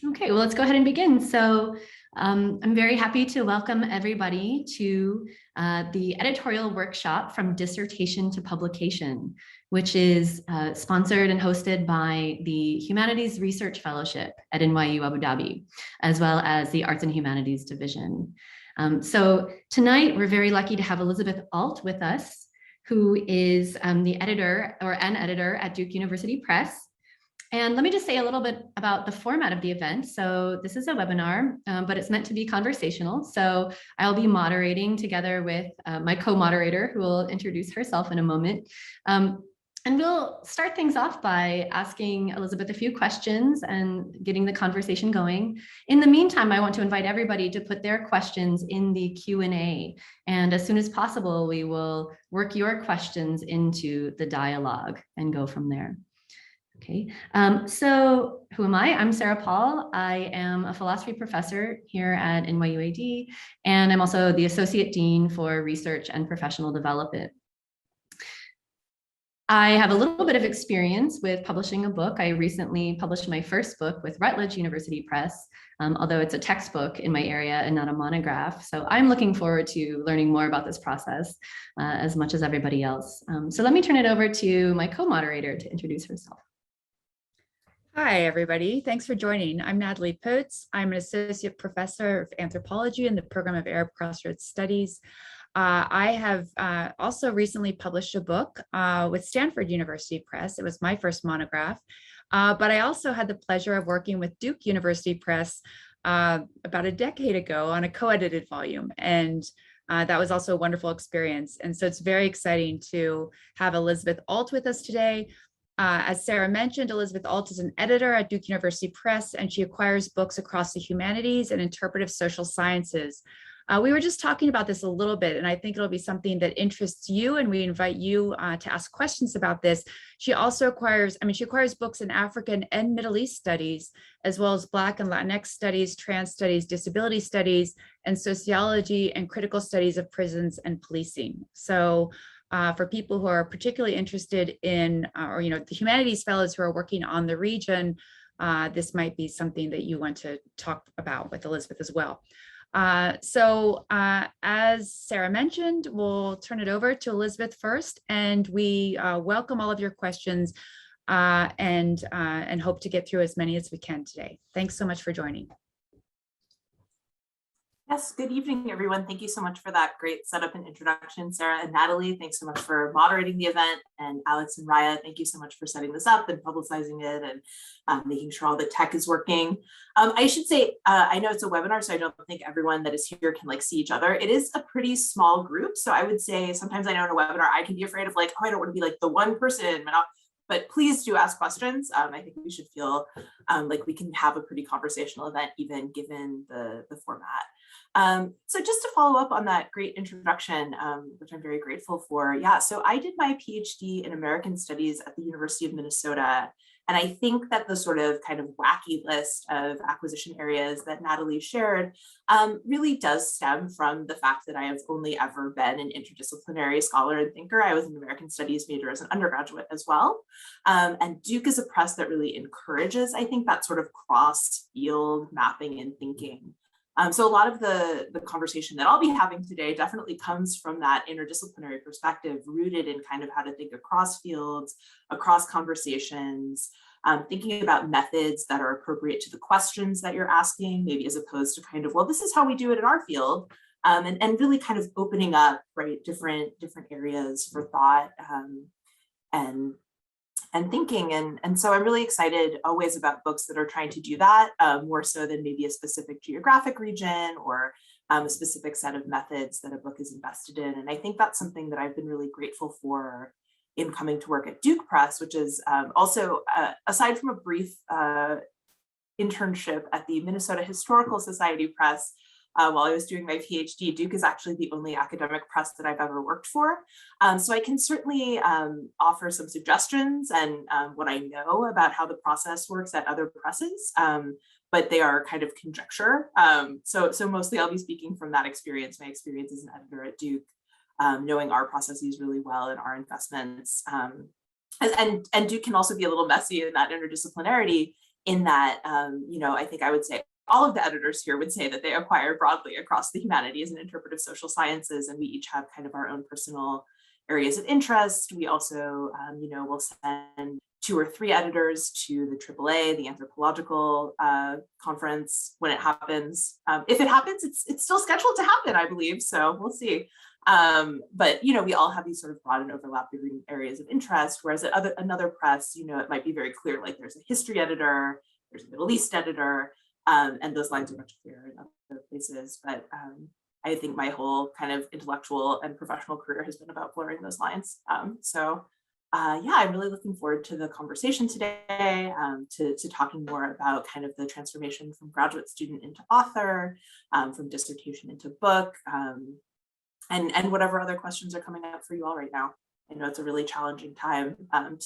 Okay, well, let's go ahead and begin. So I'm very happy to welcome everybody to the editorial workshop from dissertation to publication, which is sponsored and hosted by the Humanities Research Fellowship at NYU Abu Dhabi, as well as the Arts and Humanities Division. So tonight, we're very lucky to have Elizabeth Ault with us, who is the editor or an editor at Duke University Press. And let me just say a little bit about the format of the event. So this is a webinar, but it's meant to be conversational. So I'll be moderating together with my co-moderator, who will introduce herself in a moment. And we'll start things off by asking Elizabeth a few questions and getting the conversation going. In the meantime, I want to invite everybody to put their questions in the Q&A. And as soon as possible, we will work your questions into the dialogue and go from there. Okay, so who am I? I'm Sarah Paul. I am a philosophy professor here at NYUAD, and I'm also the Associate Dean for Research and Professional Development. I have a little bit of experience with publishing a book. I recently published my first book with Routledge University Press, although it's a textbook in my area and not a monograph. So I'm looking forward to learning more about this process as much as everybody else. So let me turn it over to my co-moderator to introduce herself. Hi, everybody. Thanks for joining. I'm Nathalie Peutz. I'm an associate professor of anthropology in the program of Arab Crossroads Studies. I have also recently published a book with Stanford University Press. It was my first monograph, but I also had the pleasure of working with Duke University Press about a decade ago on a co-edited volume. And that was also a wonderful experience. And so it's very exciting to have Elizabeth Ault with us today. As Sarah mentioned, Elizabeth Ault is an editor at Duke University Press, and she acquires books across the humanities and interpretive social sciences. We were just talking about this a little bit, and I think it'll be something that interests you, and we invite you to ask questions about this. She also acquires books in African and Middle East studies, as well as Black and Latinx studies, trans studies, disability studies, and sociology and critical studies of prisons and policing. So for people who are particularly interested in, the humanities fellows who are working on the region, this might be something that you want to talk about with Elizabeth as well. So as Sarah mentioned, we'll turn it over to Elizabeth first, and we welcome all of your questions and hope to get through as many as we can today. Thanks so much for joining. Yes, good evening, everyone. Thank you so much for that great setup and introduction, Sarah and Nathalie. Thanks so much for moderating the event. And Alex and Raya, thank you so much for setting this up and publicizing it and making sure all the tech is working. I should say, I know it's a webinar, so I don't think everyone that is here can see each other. It is a pretty small group. So I would say sometimes I know in a webinar, I can be afraid of oh, I don't want to be the one person, but please do ask questions. I think we should feel like we can have a pretty conversational event, even given the format. So just to follow up on that great introduction, which I'm very grateful for. Yeah, so I did my PhD in American Studies at the University of Minnesota. And I think that the sort of kind of wacky list of acquisition areas that Nathalie shared really does stem from the fact that I have only ever been an interdisciplinary scholar and thinker. I was an American Studies major as an undergraduate as well. And Duke is a press that really encourages, I think, that sort of cross-field mapping and thinking. So a lot of the conversation that I'll be having today definitely comes from that interdisciplinary perspective, rooted in kind of how to think across fields, across conversations, thinking about methods that are appropriate to the questions that you're asking, maybe as opposed to kind of, well, this is how we do it in our field, and really kind of opening up, right, different areas for thought and thinking. And so I'm really excited always about books that are trying to do that, more so than maybe a specific geographic region or a specific set of methods that a book is invested in. And I think that's something that I've been really grateful for in coming to work at Duke Press, which is also, aside from a brief internship at the Minnesota Historical Society Press, while I was doing my PhD, Duke is actually the only academic press that I've ever worked for. So I can certainly offer some suggestions and what I know about how the process works at other presses, but they are kind of conjecture. So mostly I'll be speaking from that experience, my experience as an editor at Duke, knowing our processes really well and our investments. And Duke can also be a little messy in that interdisciplinarity, in that, I think I would say all of the editors here would say that they acquire broadly across the humanities and interpretive social sciences, and we each have kind of our own personal areas of interest. We also, will send 2 or 3 editors to the AAA, the anthropological conference when it happens. If it happens, it's still scheduled to happen, I believe. So we'll see. But we all have these sort of broad and overlapping areas of interest. Whereas at another press, it might be very clear, like there's a history editor, there's a Middle East editor, and those lines are much clearer in other places. But I think my whole kind of intellectual and professional career has been about blurring those lines. I'm really looking forward to the conversation today, to talking more about kind of the transformation from graduate student into author, from dissertation into book, and whatever other questions are coming up for you all right now. I know it's a really challenging time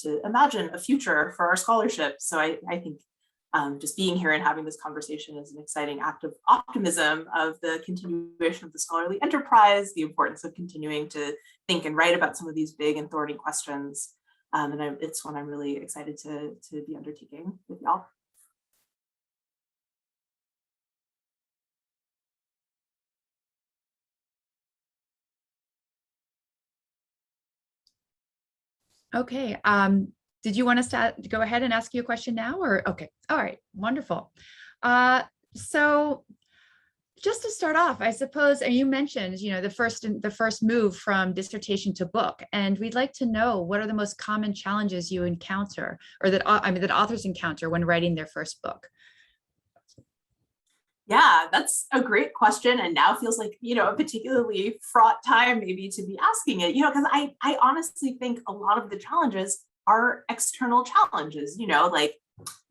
to imagine a future for our scholarship. So I think just being here and having this conversation is an exciting act of optimism of the continuation of the scholarly enterprise, the importance of continuing to think and write about some of these big and thorny questions. It's one I'm really excited to be undertaking with y'all. Okay. Did you want us to go ahead and ask you a question now, or okay? All right, wonderful. So just to start off, I suppose, and you mentioned, the first move from dissertation to book, and we'd like to know what are the most common challenges you encounter, or that authors encounter when writing their first book. Yeah, that's a great question, and now feels like a particularly fraught time maybe to be asking it. Because I honestly think a lot of the challenges are external challenges. Like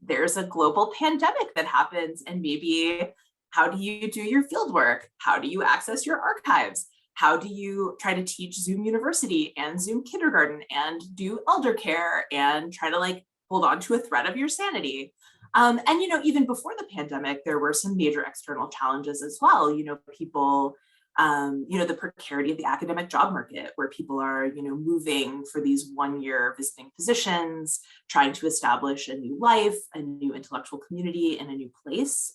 there's a global pandemic that happens, and maybe how do you do your field work? How do you access your archives? How do you try to teach Zoom University and Zoom Kindergarten and do elder care and try to like hold on to a thread of your sanity? And even before the pandemic, there were some major external challenges as well. People, the precarity of the academic job market, where people are, moving for these one-year visiting positions, trying to establish a new life, a new intellectual community in a new place.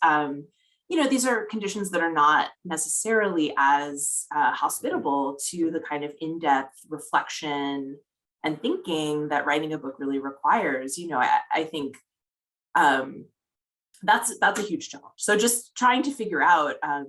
These are conditions that are not necessarily as hospitable to the kind of in-depth reflection and thinking that writing a book really requires. I think that's a huge challenge. So just trying to figure out, and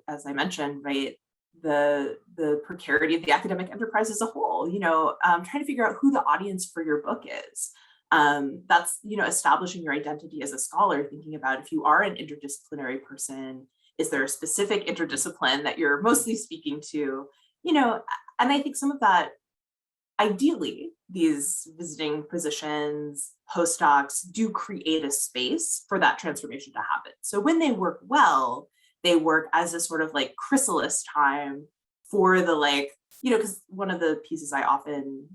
as I mentioned, right, the precarity of the academic enterprise as a whole, trying to figure out who the audience for your book is. That's, establishing your identity as a scholar, thinking about if you are an interdisciplinary person, is there a specific interdiscipline that you're mostly speaking to, and I think some of that, ideally, these visiting positions, postdocs do create a space for that transformation to happen. So when they work well, they work as a sort of like chrysalis time for the because one of the pieces I often,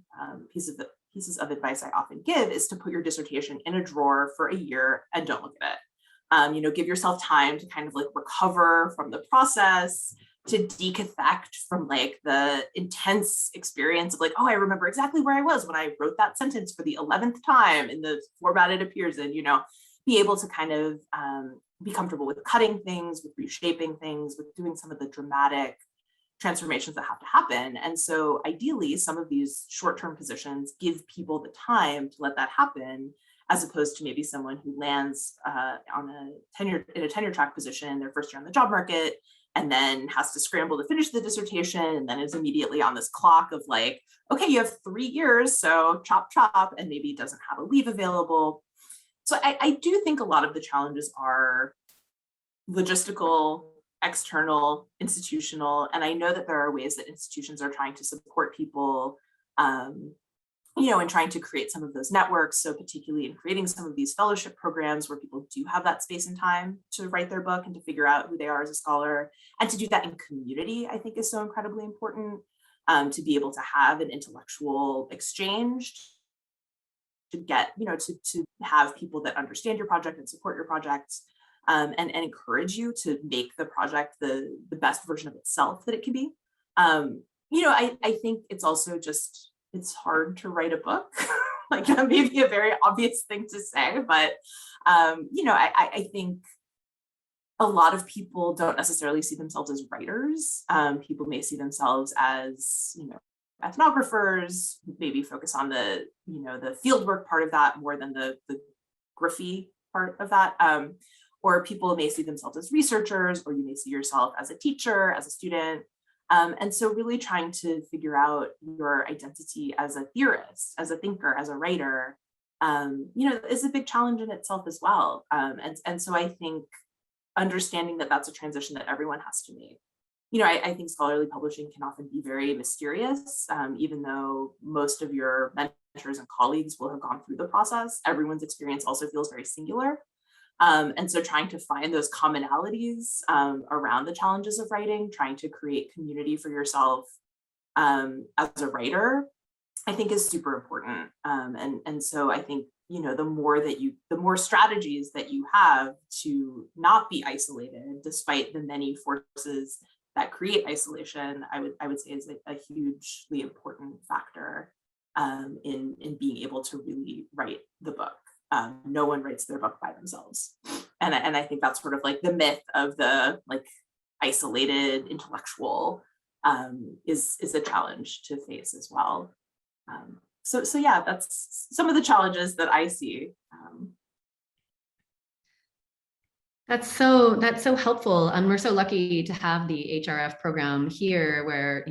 pieces of advice I often give is to put your dissertation in a drawer for a year and don't look at it. Give yourself time to kind of like recover from the process, to decaffect from like the intense experience of like, oh, I remember exactly where I was when I wrote that sentence for the 11th time in the format it appears in, be able to kind of be comfortable with cutting things, with reshaping things, with doing some of the dramatic transformations that have to happen. And so ideally, some of these short-term positions give people the time to let that happen, as opposed to maybe someone who lands in a tenure track position their first year on the job market, and then has to scramble to finish the dissertation, and then is immediately on this clock of like, okay, you have 3 years, so chop, chop, and maybe doesn't have a leave available. So I do think a lot of the challenges are logistical, external, institutional, and I know that there are ways that institutions are trying to support people, and trying to create some of those networks. So particularly in creating some of these fellowship programs where people do have that space and time to write their book and to figure out who they are as a scholar, and to do that in community, I think is so incredibly important, to be able to have an intellectual exchange, to get, to have people that understand your project and support your projects, and encourage you to make the project the best version of itself that it can be. I think it's also just, it's hard to write a book. Like that may be a very obvious thing to say, but I think a lot of people don't necessarily see themselves as writers. People may see themselves as, ethnographers, maybe focus on the fieldwork part of that more than the graphy part of that. Or people may see themselves as researchers, or you may see yourself as a teacher, as a student. And so really trying to figure out your identity as a theorist, as a thinker, as a writer, is a big challenge in itself as well. And so I think understanding that that's a transition that everyone has to make. I think scholarly publishing can often be very mysterious, even though most of your mentors and colleagues will have gone through the process. Everyone's experience also feels very singular. And so trying to find those commonalities around the challenges of writing, trying to create community for yourself as a writer, I think is super important. And so I think, the more strategies that you have to not be isolated, despite the many forces that create isolation, I would say is a hugely important factor in being able to really write the book. No one writes their book by themselves. And I think that's sort of like the myth of the isolated intellectual is a challenge to face as well. So yeah, that's some of the challenges that I see. That's so helpful. And we're so lucky to have the HRF program here where,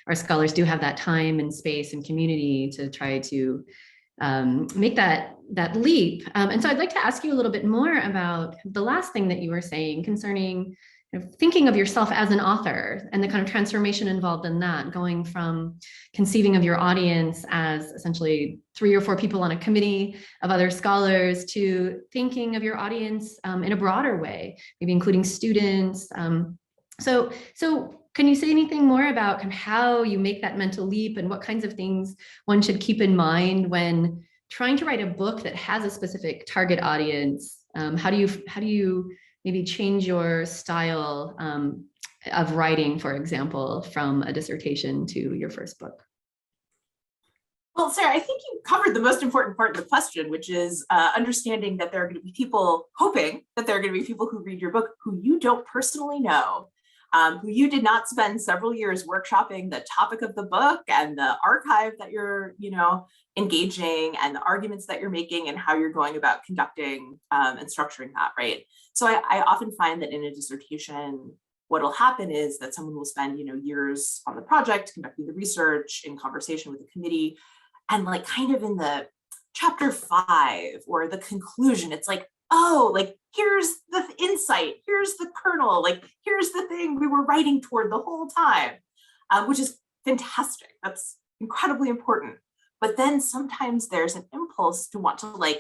our scholars do have that time and space and community to try to make that leap. And so I'd like to ask you a little bit more about the last thing that you were saying concerning thinking of yourself as an author and the kind of transformation involved in that, going from conceiving of your audience as essentially 3 or 4 people on a committee of other scholars to thinking of your audience in a broader way, maybe including students. So can you say anything more about kind of how you make that mental leap and what kinds of things one should keep in mind when trying to write a book that has a specific target audience? How do you maybe change your style of writing, for example, from a dissertation to your first book? Well, Sarah, I think you covered the most important part of the question, which is understanding that there are going to be people, hoping that there are going to be people who read your book who you don't personally know, who you did not spend several years workshopping the topic of the book and the archive that you're, engaging and the arguments that you're making and how you're going about conducting and structuring that, right? So I often find that in a dissertation, what'll happen is that someone will spend, years on the project, conducting the research, in conversation with the committee, and kind of in the chapter 5 or the conclusion, it's like, oh, here's the insight, here's the kernel, here's the thing we were writing toward the whole time, which is fantastic. That's incredibly important. But then sometimes there's an impulse to want to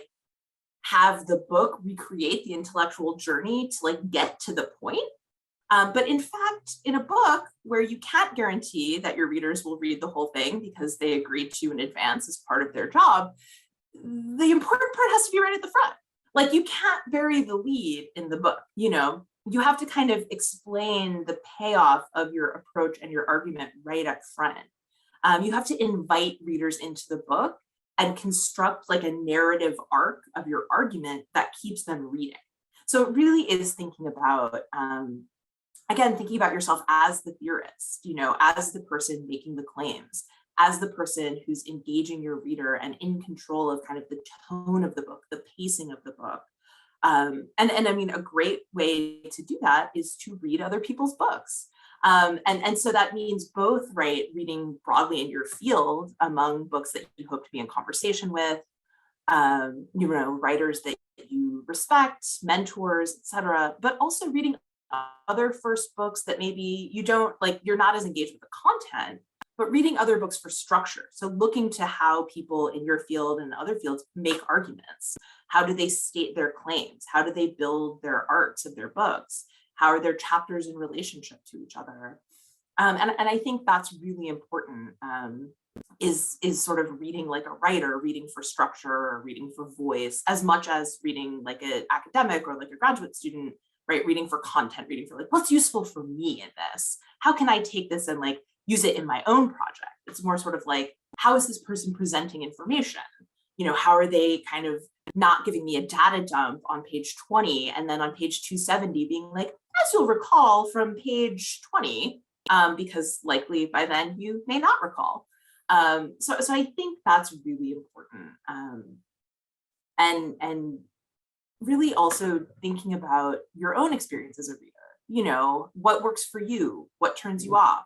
have the book recreate the intellectual journey to get to the point. But in fact, in a book where you can't guarantee that your readers will read the whole thing because they agreed to in advance as part of their job, the important part has to be right at the front. You can't bury the lead in the book, you have to kind of explain the payoff of your approach and your argument right up front. You have to invite readers into the book and construct a narrative arc of your argument that keeps them reading. So it really is thinking about, again, thinking about yourself as the theorist, as the person making the claims, as the person who's engaging your reader and in control of kind of the tone of the book, the pacing of the book. And I mean, a great way to do that is to read other people's books. And so that means both, right, reading broadly in your field among books that you hope to be in conversation with, writers that you respect, mentors, etc., but also reading other first books that maybe you don't you're not as engaged with the content, but reading other books for structure. So looking to how people in your field and other fields make arguments. How do they state their claims? How do they build their arcs of their books? How are their chapters in relationship to each other? And I think that's really important, is sort of reading like a writer, reading for structure, or reading for voice, as much as reading like an academic or like a graduate student, right? Reading for content, reading for what's useful for me in this? How can I take this and use it in my own project? It's more sort of how is this person presenting information? how are they kind of not giving me a data dump on page 20 and then on page 270 being like, as you'll recall from page 20, because likely by then you may not recall. So I think that's really important. And really also thinking about your own experience as a reader, what works for you, what turns you off,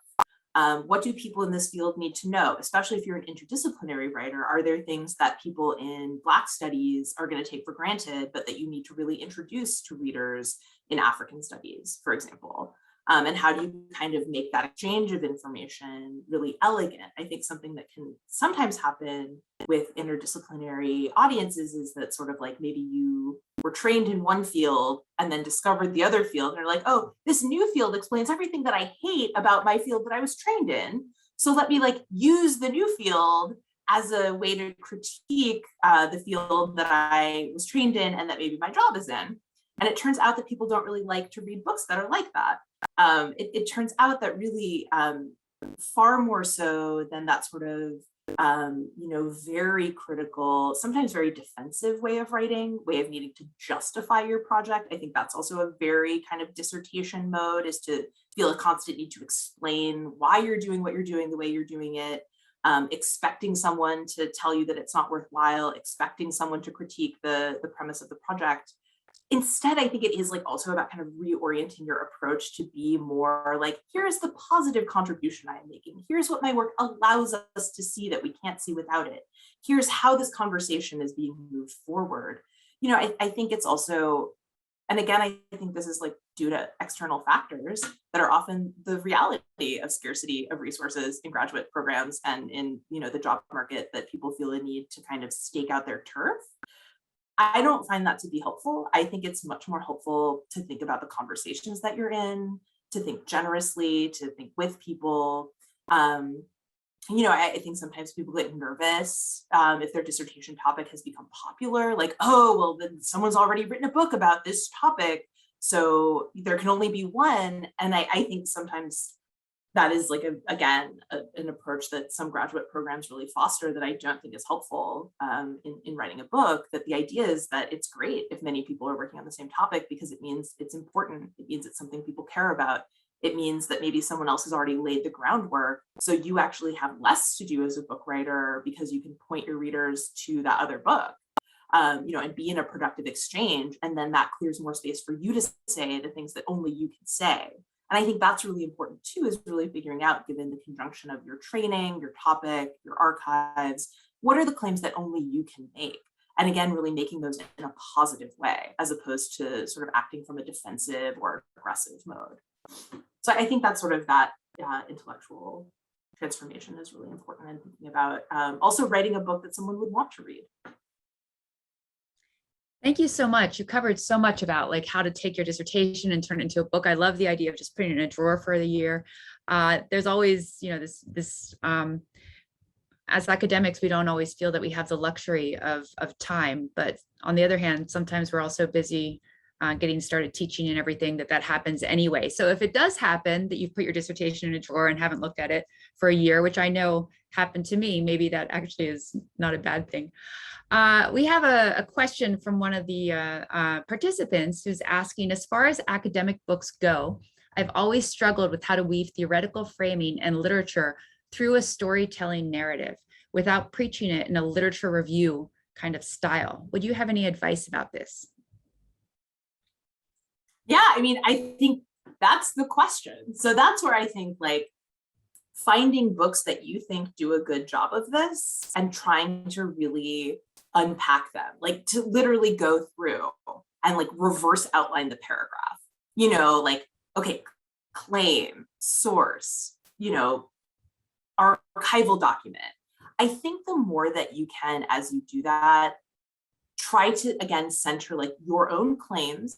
what do people in this field need to know, especially if you're an interdisciplinary writer. Are there things that people in Black studies are going to take for granted, but that you need to really introduce to readers in African studies, for example? And how do you kind of make that exchange of information really elegant? I think something that can sometimes happen with interdisciplinary audiences is that sort of like maybe you were trained in one field and then discovered the other field and are like, oh, this new field explains everything that I hate about my field that I was trained in. So let me like use the new field as a way to critique the field that I was trained in and that maybe my job is in. And it turns out that people don't really like to read books that are like that. It turns out that really far more so than that sort of, very critical, sometimes very defensive way of writing, way of needing to justify your project. I think that's also a very kind of dissertation mode, is to feel a constant need to explain why you're doing what you're doing the way you're doing it, expecting someone to tell you that it's not worthwhile, expecting someone to critique the premise of the project. Instead, I think it is like also about kind of reorienting your approach to be more like, here's the positive contribution I'm making. Here's what my work allows us to see that we can't see without it. Here's how this conversation is being moved forward. I think it's also, and again, I think this is like due to external factors that are often the reality of scarcity of resources in graduate programs and in, the job market, that people feel a need to kind of stake out their turf. I don't find that to be helpful. I think it's much more helpful to think about the conversations that you're in, to think generously, to think with people. I think sometimes people get nervous if their dissertation topic has become popular, like, oh, well, then someone's already written a book about this topic, so there can only be one. And I think sometimes that is like, an approach that some graduate programs really foster that I don't think is helpful in writing a book. That the idea is that it's great if many people are working on the same topic, because it means it's important. It means it's something people care about. It means that maybe someone else has already laid the groundwork. So you actually have less to do as a book writer because you can point your readers to that other book, and be in a productive exchange. And then that clears more space for you to say the things that only you can say. And I think that's really important too, is really figuring out, given the conjunction of your training, your topic, your archives, what are the claims that only you can make? And again, really making those in a positive way, as opposed to sort of acting from a defensive or aggressive mode. So I think that's sort of that intellectual transformation is really important in thinking about also writing a book that someone would want to read. Thank you so much. You covered so much about like how to take your dissertation and turn it into a book. I love the idea of just putting it in a drawer for the year. There's always, this as academics, we don't always feel that we have the luxury of time. But on the other hand, sometimes we're also busy getting started teaching and everything that happens anyway. So if it does happen that you've put your dissertation in a drawer and haven't looked at it for a year, which I know happened to me, maybe that actually is not a bad thing. We have a question from one of the participants who's asking, as far as academic books go, I've always struggled with how to weave theoretical framing and literature through a storytelling narrative without preaching it in a literature review kind of style. Would you have any advice about this? Yeah, I think that's the question. So that's where I think like finding books that you think do a good job of this and trying to really unpack them, like to literally go through and like reverse outline the paragraph, like, okay, claim, source, archival document. I think the more that you can, as you do that, try to, again, center like your own claims,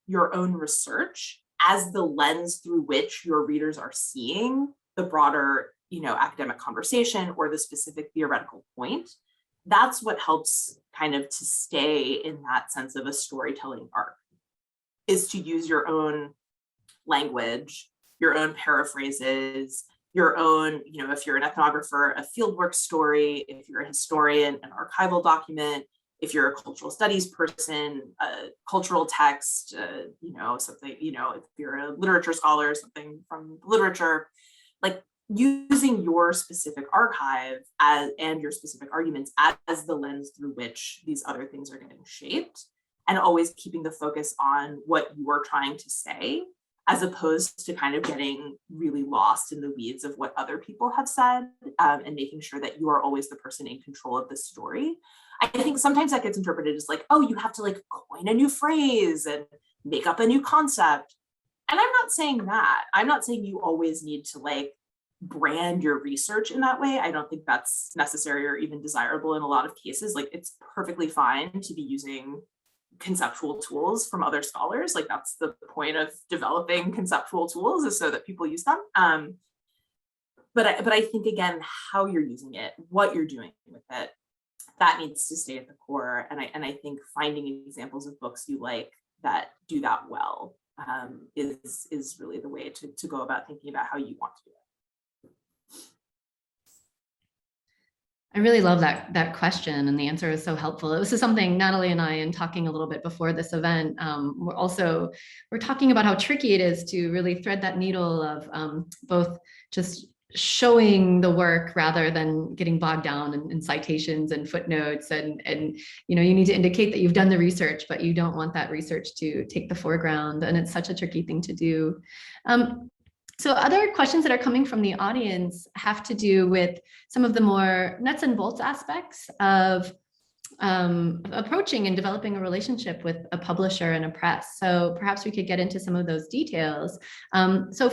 your own research as the lens through which your readers are seeing the broader, academic conversation or the specific theoretical point. That's what helps kind of to stay in that sense of a storytelling arc, is to use your own language, your own paraphrases, your own, if you're an ethnographer, a fieldwork story, if you're a historian, an archival document, if you're a cultural studies person, a cultural text, something, if you're a literature scholar, something from literature, like using your specific archive and your specific arguments as the lens through which these other things are getting shaped, and always keeping the focus on what you're trying to say, as opposed to kind of getting really lost in the weeds of what other people have said, and making sure that you are always the person in control of the story. I think sometimes that gets interpreted as like, oh, you have to like coin a new phrase and make up a new concept. And I'm not saying that. I'm not saying you always need to like brand your research in that way. I don't think that's necessary or even desirable in a lot of cases. Like, it's perfectly fine to be using conceptual tools from other scholars. Like, that's the point of developing conceptual tools, is so that people use them. But I think, again, how you're using it, what you're doing with it, that needs to stay at the core. And I think finding examples of books you like that do that well is really the way to go about thinking about how you want to do it. I really love that question, and the answer is so helpful. This is something Nathalie and I, in talking a little bit before this event, we're talking about how tricky it is to really thread that needle of both just showing the work rather than getting bogged down in citations and footnotes, and you need to indicate that you've done the research, but you don't want that research to take the foreground, and it's such a tricky thing to do. So other questions that are coming from the audience have to do with some of the more nuts and bolts aspects of approaching and developing a relationship with a publisher and a press. So perhaps we could get into some of those details. So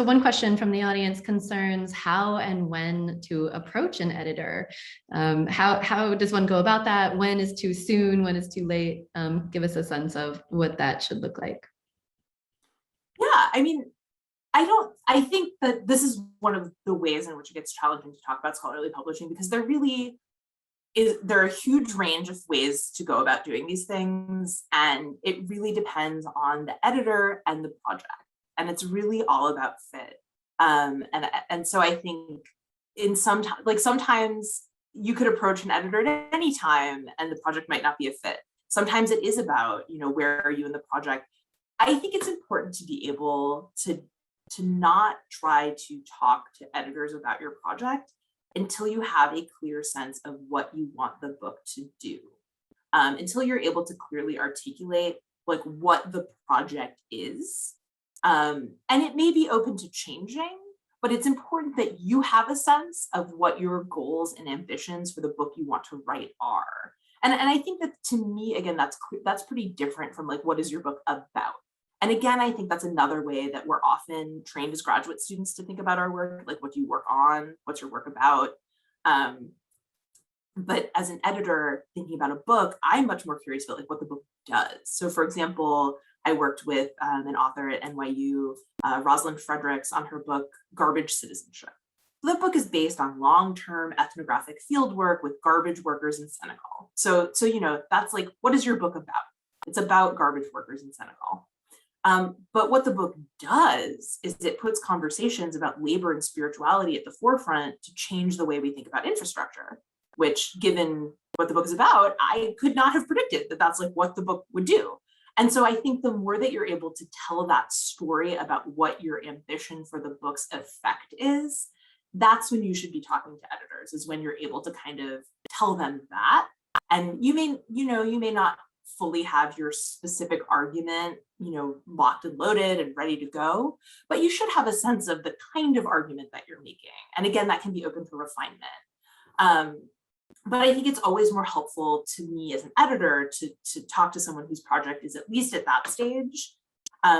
one question from the audience concerns how and when to approach an editor. How does one go about that? When is too soon? When is too late? Give us a sense of what that should look like. Yeah, I mean, I think that this is one of the ways in which it gets challenging to talk about scholarly publishing, because there are a huge range of ways to go about doing these things, and it really depends on the editor and the project, and it's really all about fit. And so I think sometimes you could approach an editor at any time and the project might not be a fit. Sometimes it is about, where are you in the project? I think it's important to be able to not try to talk to editors about your project until you have a clear sense of what you want the book to do. Until you're able to clearly articulate like what the project is. And it may be open to changing, but it's important that you have a sense of what your goals and ambitions for the book you want to write are. And I think that, to me, again, that's pretty different from like, what is your book about? And again, I think that's another way that we're often trained as graduate students to think about our work, like, what do you work on? What's your work about? But as an editor thinking about a book, I'm much more curious about like what the book does. So for example, I worked with an author at NYU, Rosalind Fredericks, on her book, Garbage Citizenship. The book is based on long-term ethnographic fieldwork with garbage workers in Senegal. So that's like, what is your book about? It's about garbage workers in Senegal. But what the book does is it puts conversations about labor and spirituality at the forefront to change the way we think about infrastructure, which, given what the book is about, I could not have predicted that that's like what the book would do. And so I think the more that you're able to tell that story about what your ambition for the book's effect is, that's when you should be talking to editors, is when you're able to kind of tell them that. And you may not fully have your specific argument, locked and loaded and ready to go, but you should have a sense of the kind of argument that you're making. And again, that can be open for refinement. But I think it's always more helpful to me as an editor to talk to someone whose project is at least at that stage.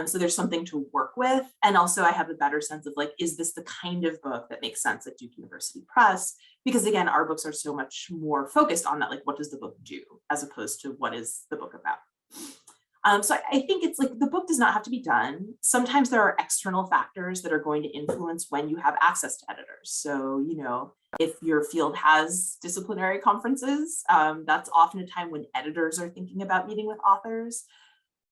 So there's something to work with. And also I have a better sense of like, is this the kind of book that makes sense at Duke University Press? Because again, our books are so much more focused on that, like, what does the book do, as opposed to what is the book about? So I think it's like, the book does not have to be done. Sometimes there are external factors that are going to influence when you have access to editors. So, if your field has disciplinary conferences, that's often a time when editors are thinking about meeting with authors.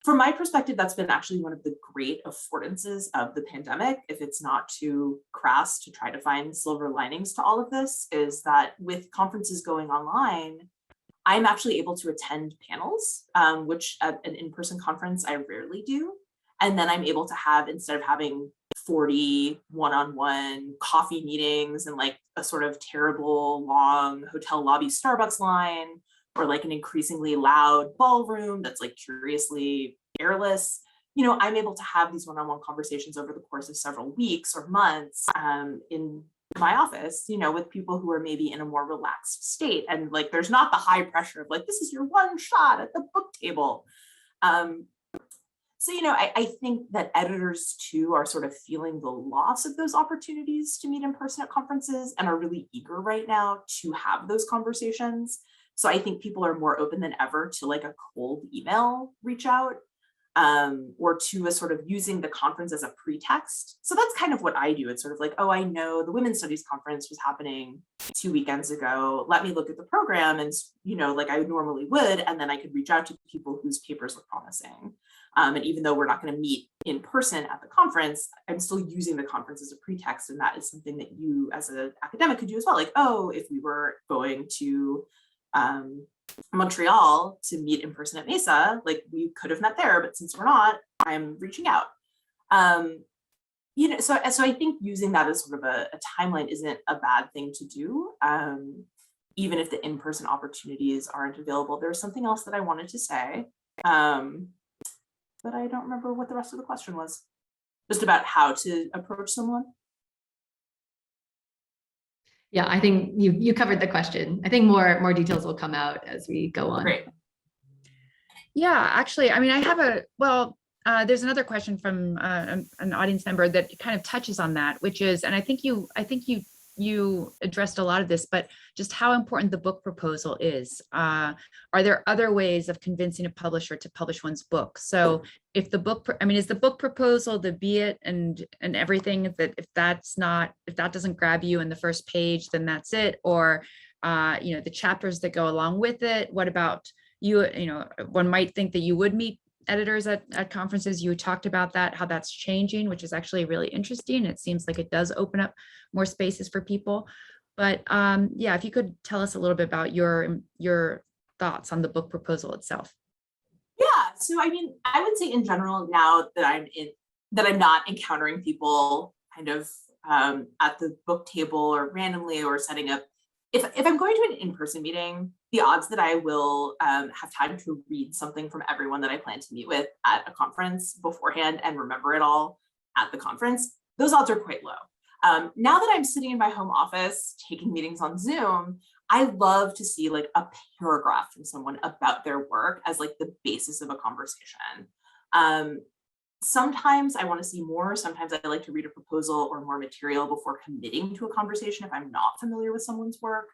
from my perspective, that's been actually one of the great affordances of the pandemic, if it's not too crass to try to find silver linings to all of this, is that with conferences going online, I'm actually able to attend panels, which at an in-person conference I rarely do. And then I'm able to have, instead of having 40 one-on-one coffee meetings and like a sort of terrible long hotel lobby Starbucks line, or like an increasingly loud ballroom that's like curiously airless, I'm able to have these one-on-one conversations over the course of several weeks or months in my office, with people who are maybe in a more relaxed state. And like, there's not the high pressure of like, this is your one shot at the book table. So, I think that editors too are sort of feeling the loss of those opportunities to meet in person at conferences and are really eager right now to have those conversations. So I think people are more open than ever to like a cold email reach out, or to a sort of using the conference as a pretext. So that's kind of what I do. It's sort of like, oh, I know the Women's Studies Conference was happening 2 weekends ago. Let me look at the program, and like I normally would, and then I could reach out to people whose papers look promising. And even though we're not going to meet in person at the conference, I'm still using the conference as a pretext. And that is something that you as an academic could do as well. Like, oh, if we were going to Montreal to meet in person at Mesa, like we could have met there, but since we're not, I'm reaching out. So I think using that as sort of a timeline isn't a bad thing to do. Even if the in-person opportunities aren't available. There's something else that I wanted to say, but I don't remember what the rest of the question was. Just about how to approach someone. Yeah, I think you covered the question. I think more details will come out as we go on. Great. Yeah, actually, I mean, I have there's another question from an audience member that kind of touches on that, which is, and I think you addressed a lot of this, but just how important the book proposal is. Are there other ways of convincing a publisher to publish one's book? So if the book, is the book proposal the be it and everything, that if that doesn't grab you in the first page, then that's it? Or, the chapters that go along with it? What about you? One might think that you would meet editors at conferences. You talked about that, how that's changing, which is actually really interesting. It seems like it does open up more spaces for people. But if you could tell us a little bit about your thoughts on the book proposal itself. Yeah, so I would say in general, now that I'm not encountering people kind of at the book table or randomly or setting up, if I'm going to an in-person meeting, the odds that I will have time to read something from everyone that I plan to meet with at a conference beforehand and remember it all at the conference, those odds are quite low. Now that I'm sitting in my home office taking meetings on Zoom, I love to see like a paragraph from someone about their work as like the basis of a conversation. Sometimes I want to see more. Sometimes I like to read a proposal or more material before committing to a conversation if I'm not familiar with someone's work.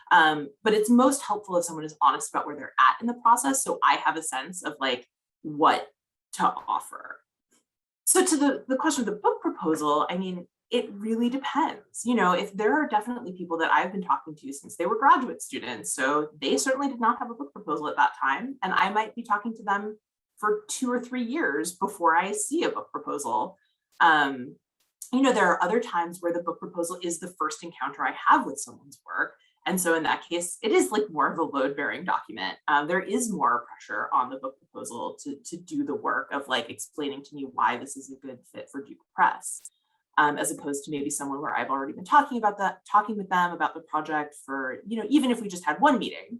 But it's most helpful if someone is honest about where they're at in the process, so I have a sense of like what to offer. So to the question of the book proposal, it really depends. If there are definitely people that I've been talking to since they were graduate students, so they certainly did not have a book proposal at that time, and I might be talking to them for 2 or 3 years before I see a book proposal. There are other times where the book proposal is the first encounter I have with someone's work. And so in that case, it is like more of a load-bearing document. There is more pressure on the book proposal to do the work of like explaining to me why this is a good fit for Duke Press, as opposed to maybe someone where I've already been talking with them about the project for, even if we just had one meeting,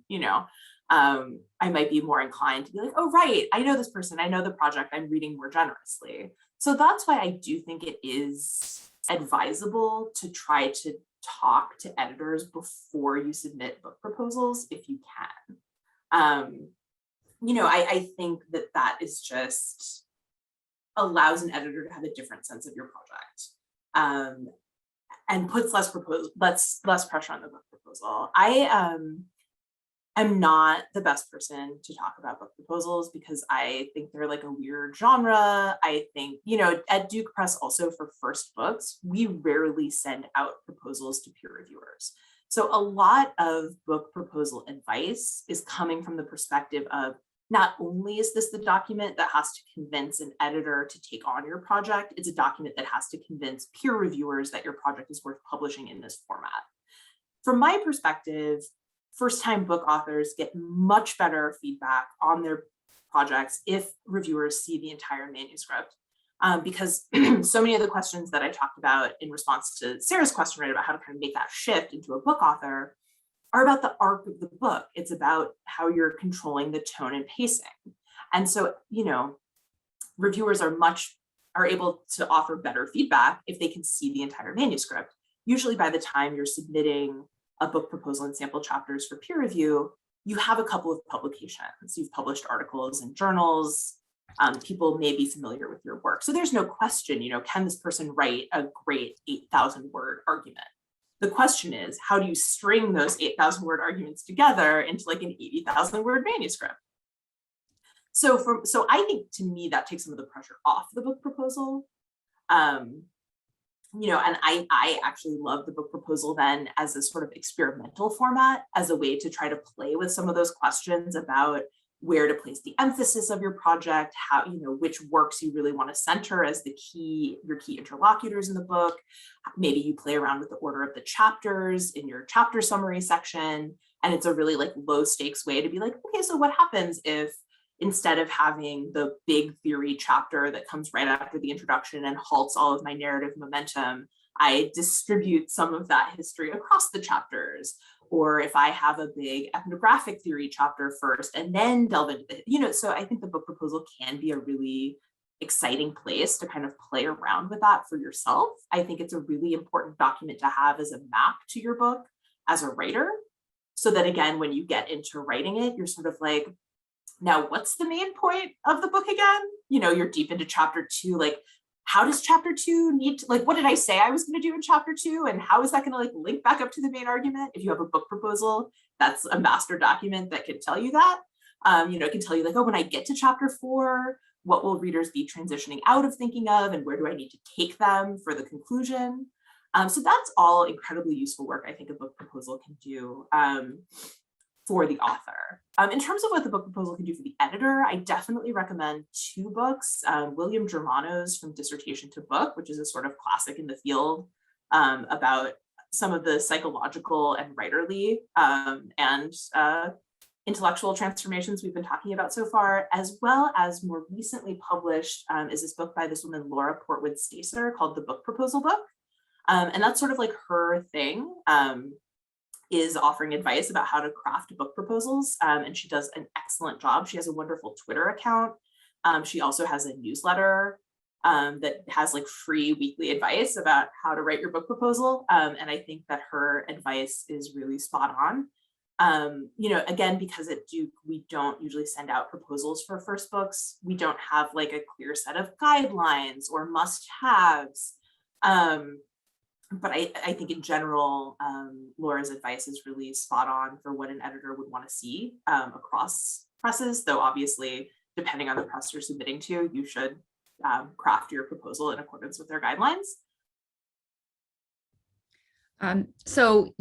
I might be more inclined to be like, oh, right, I know this person, I know the project, I'm reading more generously. So that's why I do think it is advisable to try to talk to editors before you submit book proposals if you can. I think that is just allows an editor to have a different sense of your project, and puts less pressure on the book proposal. I'm not the best person to talk about book proposals because I think they're like a weird genre. I think, at Duke Press also for first books, we rarely send out proposals to peer reviewers. So a lot of book proposal advice is coming from the perspective of not only is this the document that has to convince an editor to take on your project, it's a document that has to convince peer reviewers that your project is worth publishing in this format. From my perspective, first-time book authors get much better feedback on their projects if reviewers see the entire manuscript. Because so many of the questions that I talked about in response to Sarah's question, right, about how to kind of make that shift into a book author, are about the arc of the book. It's about how you're controlling the tone and pacing. And so, reviewers are able to offer better feedback if they can see the entire manuscript. Usually by the time you're submitting a book proposal and sample chapters for peer review, you have a couple of publications. You've published articles in journals. People may be familiar with your work. So there's no question, can this person write a great 8,000 word argument? The question is, how do you string those 8,000 word arguments together into like an 80,000 word manuscript? So I think, to me, that takes some of the pressure off the book proposal. And I actually love the book proposal then as a sort of experimental format, as a way to try to play with some of those questions about where to place the emphasis of your project, how, which works you really want to center as your key interlocutors in the book. Maybe you play around with the order of the chapters in your chapter summary section. And it's a really like low stakes way to be like, okay, so what happens if instead of having the big theory chapter that comes right after the introduction and halts all of my narrative momentum, I distribute some of that history across the chapters? Or if I have a big ethnographic theory chapter first and then delve into so I think the book proposal can be a really exciting place to kind of play around with that for yourself. I think it's a really important document to have as a map to your book as a writer, so that again, when you get into writing it, you're sort of like, now what's the main point of the book again? You're deep into chapter 2, like, how does chapter 2 need to, like, what did I say I was going to do in chapter 2? And how is that going to like link back up to the main argument? If you have a book proposal, that's a master document that can tell you that. It can tell you like, oh, when I get to chapter 4, what will readers be transitioning out of thinking of, and where do I need to take them for the conclusion? So that's all incredibly useful work I think a book proposal can do for the author. In terms of what the book proposal can do for the editor, I definitely recommend 2 books. William Germano's From Dissertation to Book, which is a sort of classic in the field about some of the psychological and writerly and intellectual transformations we've been talking about so far, as well as more recently published is this book by this woman, Laura Portwood Stacer, called The Book Proposal Book. And that's sort of like her thing. Is offering advice about how to craft book proposals. And she does an excellent job. She has a wonderful Twitter account. She also has a newsletter that has like free weekly advice about how to write your book proposal. And I think that her advice is really spot on. Again, because we don't usually send out proposals for first books. We don't have like a clear set of guidelines or must-haves. But I think in general, Laura's advice is really spot on for what an editor would want to see across presses, though obviously, depending on the press you're submitting to, you should craft your proposal in accordance with their guidelines. So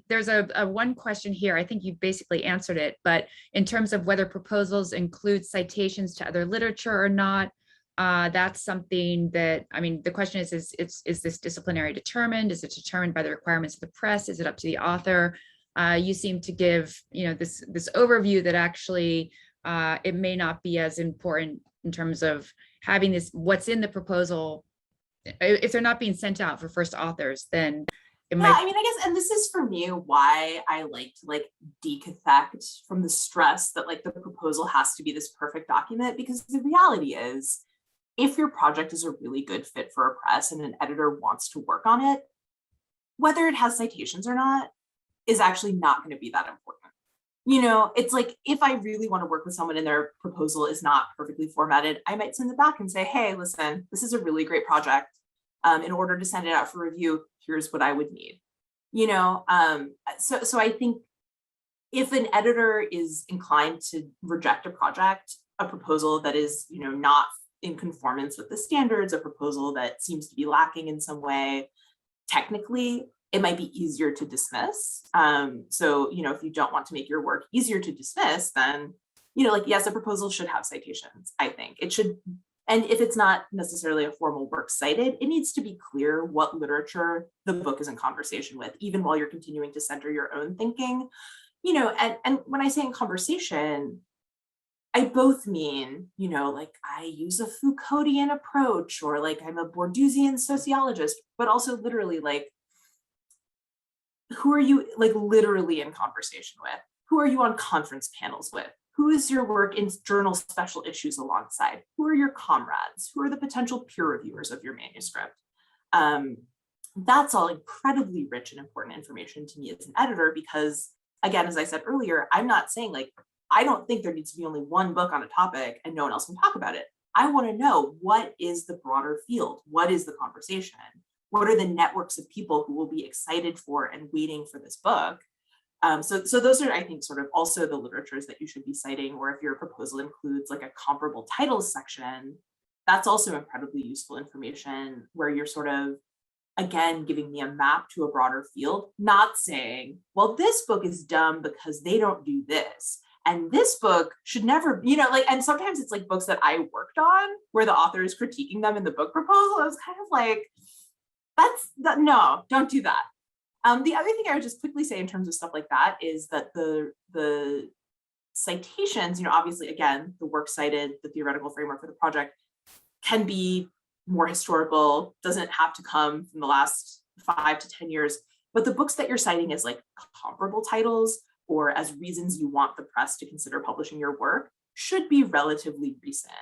there's a one question here. I think you basically answered it, but in terms of whether proposals include citations to other literature or not, that's something that, the question is this disciplinary determined? Is it determined by the requirements of the press? Is it up to the author? You seem to give, this overview that actually it may not be as important in terms of having what's in the proposal. If they're not being sent out for first authors, then it might. I guess, and this is for me why I like to like decathect from the stress that like the proposal has to be this perfect document, because the reality is, if your project is a really good fit for a press and an editor wants to work on it, whether it has citations or not is actually not going to be that important. It's like, if I really want to work with someone and their proposal is not perfectly formatted, I might send it back and say, hey, listen, this is a really great project. In order to send it out for review, here's what I would need. So I think if an editor is inclined to reject a proposal that is, not in conformance with the standards, a proposal that seems to be lacking in some way, technically, it might be easier to dismiss. So, if you don't want to make your work easier to dismiss, then like, yes, a proposal should have citations, I think. It should, and if it's not necessarily a formal work cited, it needs to be clear what literature the book is in conversation with, even while you're continuing to center your own thinking. And when I say in conversation, I both mean, like I use a Foucauldian approach, or like I'm a Bourdieusian sociologist, but also literally like, who are you like literally in conversation with? Who are you on conference panels with? Who is your work in journal special issues alongside? Who are your comrades? Who are the potential peer reviewers of your manuscript? That's all incredibly rich and important information to me as an editor, because again, as I said earlier, I'm not saying like, I don't think there needs to be only one book on a topic and no one else can talk about it. I want to know, what is the broader field? What is the conversation? What are the networks of people who will be excited for and waiting for this book? So those are, I think, sort of also the literatures that you should be citing, or if your proposal includes like a comparable titles section, that's also incredibly useful information, where you're sort of, again, giving me a map to a broader field, not saying, well, this book is dumb because they don't do this. And this book should never, like, and sometimes it's like books that I worked on where the author is critiquing them in the book proposal. I was kind of like, no, don't do that. The other thing I would just quickly say in terms of stuff like that is that the citations, obviously, again, the work cited, the theoretical framework for the project can be more historical, doesn't have to come from the last 5 to 10 years, but the books that you're citing as like comparable titles, or as reasons you want the press to consider publishing your work, should be relatively recent.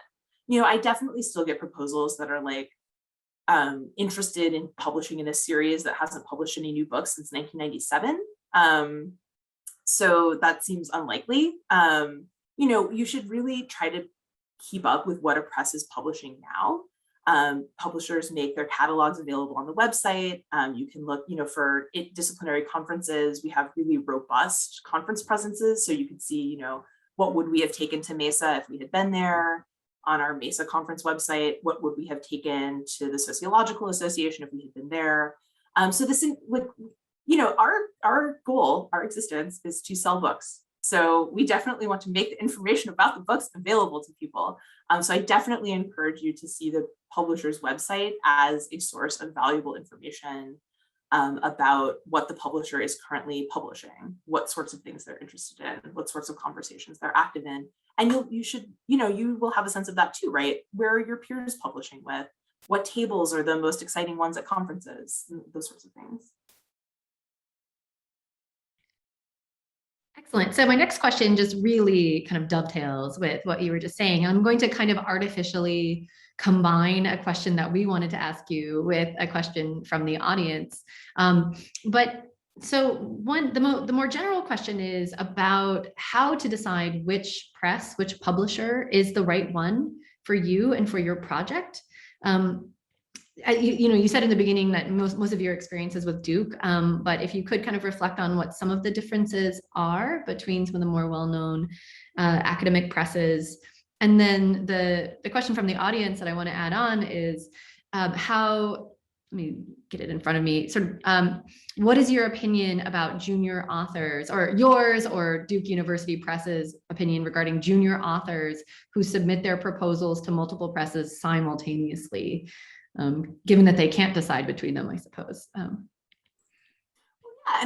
I definitely still get proposals that are like, interested in publishing in a series that hasn't published any new books since 1997. So that seems unlikely. You should really try to keep up with what a press is publishing now. Publishers make their catalogs available on the website. You can look, for disciplinary conferences, we have really robust conference presences. So you can see, what would we have taken to Mesa if we had been there? On our Mesa conference website, what would we have taken to the Sociological Association if we had been there? So this, like, our goal, our existence is to sell books. So we definitely want to make the information about the books available to people. So I definitely encourage you to see the publisher's website as a source of valuable information about what the publisher is currently publishing, what sorts of things they're interested in, what sorts of conversations they're active in. And you will have a sense of that too, right? Where are your peers publishing with? What tables are the most exciting ones at conferences? Those sorts of things. Excellent. So my next question just really kind of dovetails with what you were just saying. I'm going to kind of artificially combine a question that we wanted to ask you with a question from the audience. But so the more general question is about how to decide which press, which publisher is the right one for you and for your project. You said in the beginning that most of your experiences with Duke, but if you could kind of reflect on what some of the differences are between some of the more well-known academic presses. And then the question from the audience that I want to add on is let me get it in front of me. What is your opinion about junior authors, or yours or Duke University Press's opinion regarding junior authors who submit their proposals to multiple presses simultaneously? Given that they can't decide between them, I suppose. And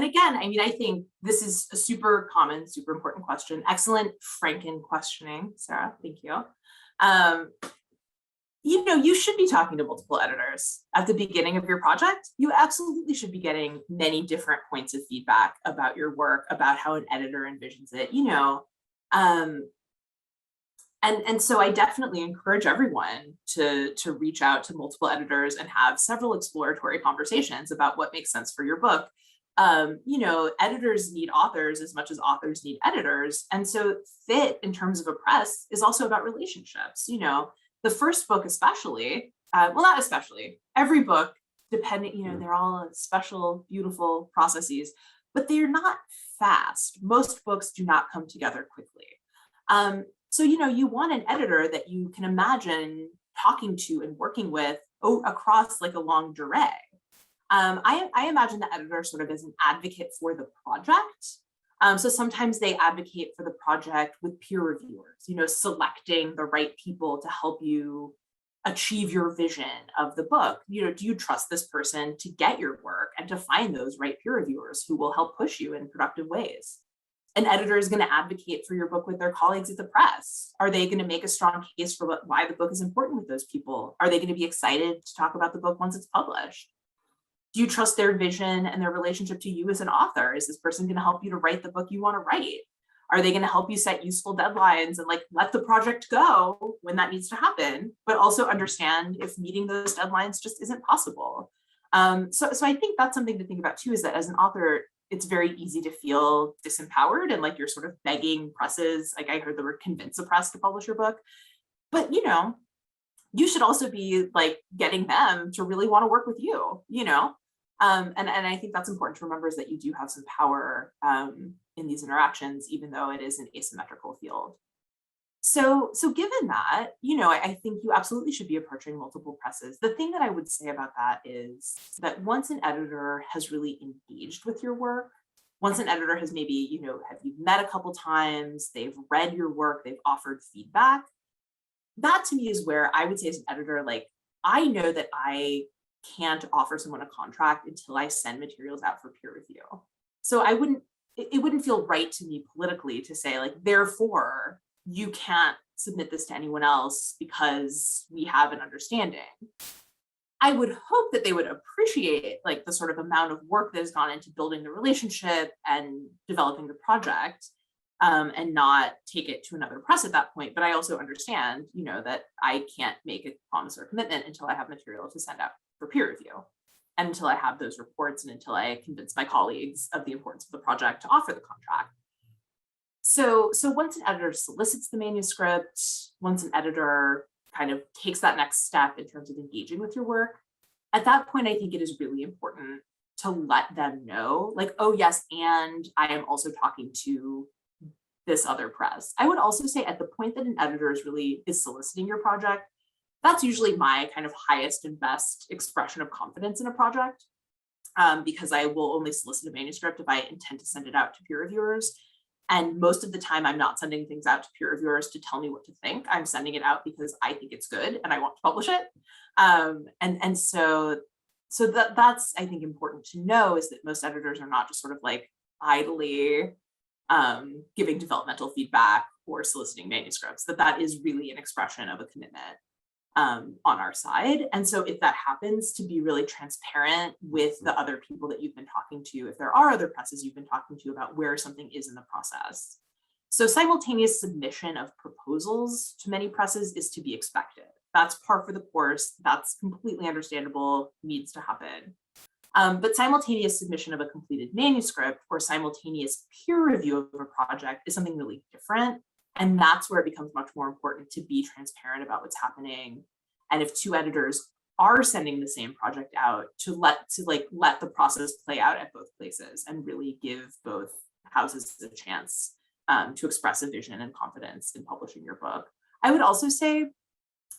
again, I think this is a super common, super important question. Excellent Franken questioning, Sarah, thank you. You should be talking to multiple editors at the beginning of your project. You absolutely should be getting many different points of feedback about your work, about how an editor envisions it, And so I definitely encourage everyone to reach out to multiple editors and have several exploratory conversations about what makes sense for your book. Editors need authors as much as authors need editors. And so fit in terms of a press is also about relationships. The first book especially, well, not especially, every book, depending, they're all special, beautiful processes, but they're not fast. Most books do not come together quickly. So, you want an editor that you can imagine talking to and working with across like a long durée. I imagine the editor sort of as an advocate for the project. So sometimes they advocate for the project with peer reviewers, selecting the right people to help you achieve your vision of the book. Do you trust this person to get your work and to find those right peer reviewers who will help push you in productive ways? An editor is going to advocate for your book with their colleagues at the press. Are they going to make a strong case for why the book is important with those people? Are they going to be excited to talk about the book once it's published? Do you trust their vision and their relationship to you as an author? Is this person going to help you to write the book you want to write? Are they going to help you set useful deadlines and let the project go when that needs to happen, but also understand if meeting those deadlines just isn't possible? So I think that's something to think about too, is that as an author, it's very easy to feel disempowered and like you're sort of begging presses. Like I heard the word convince a press to publish your book, but you should also be like getting them to really want to work with you, and I think that's important to remember, is that you do have some power in these interactions, even though it is an asymmetrical field. So given that, I think you absolutely should be approaching multiple presses. The thing that I would say about that is that once an editor has really engaged with your work, once an editor has maybe, have you met a couple times, they've read your work, they've offered feedback, that to me is where I would say as an editor, like, I know that I can't offer someone a contract until I send materials out for peer review. So it wouldn't feel right to me politically to say, like, therefore, you can't submit this to anyone else because we have an understanding. I would hope that they would appreciate like the sort of amount of work that has gone into building the relationship and developing the project, and not take it to another press at that point. But I also understand, that I can't make a promise or commitment until I have material to send out for peer review, and until I have those reports, and until I convince my colleagues of the importance of the project to offer the contract. So once an editor solicits the manuscript, once an editor kind of takes that next step in terms of engaging with your work, at that point, I think it is really important to let them know, like, oh yes, and I am also talking to this other press. I would also say at the point that an editor is soliciting your project, that's usually my kind of highest and best expression of confidence in a project, because I will only solicit a manuscript if I intend to send it out to peer reviewers. And most of the time, I'm not sending things out to peer reviewers to tell me what to think. I'm sending it out because I think it's good and I want to publish it. So that's, I think, important to know, is that most editors are not just sort of like idly giving developmental feedback or soliciting manuscripts, that is really an expression of a commitment on our side. And so if that happens, to be really transparent with the other people that you've been talking to, if there are other presses you've been talking to, about where something is in the process. So simultaneous submission of proposals to many presses is to be expected. That's par for the course. That's completely understandable, needs to happen. But simultaneous submission of a completed manuscript or simultaneous peer review of a project is something really different. And that's where it becomes much more important to be transparent about what's happening. And if two editors are sending the same project out, to let the process play out at both places and really give both houses a chance to express a vision and confidence in publishing your book. I would also say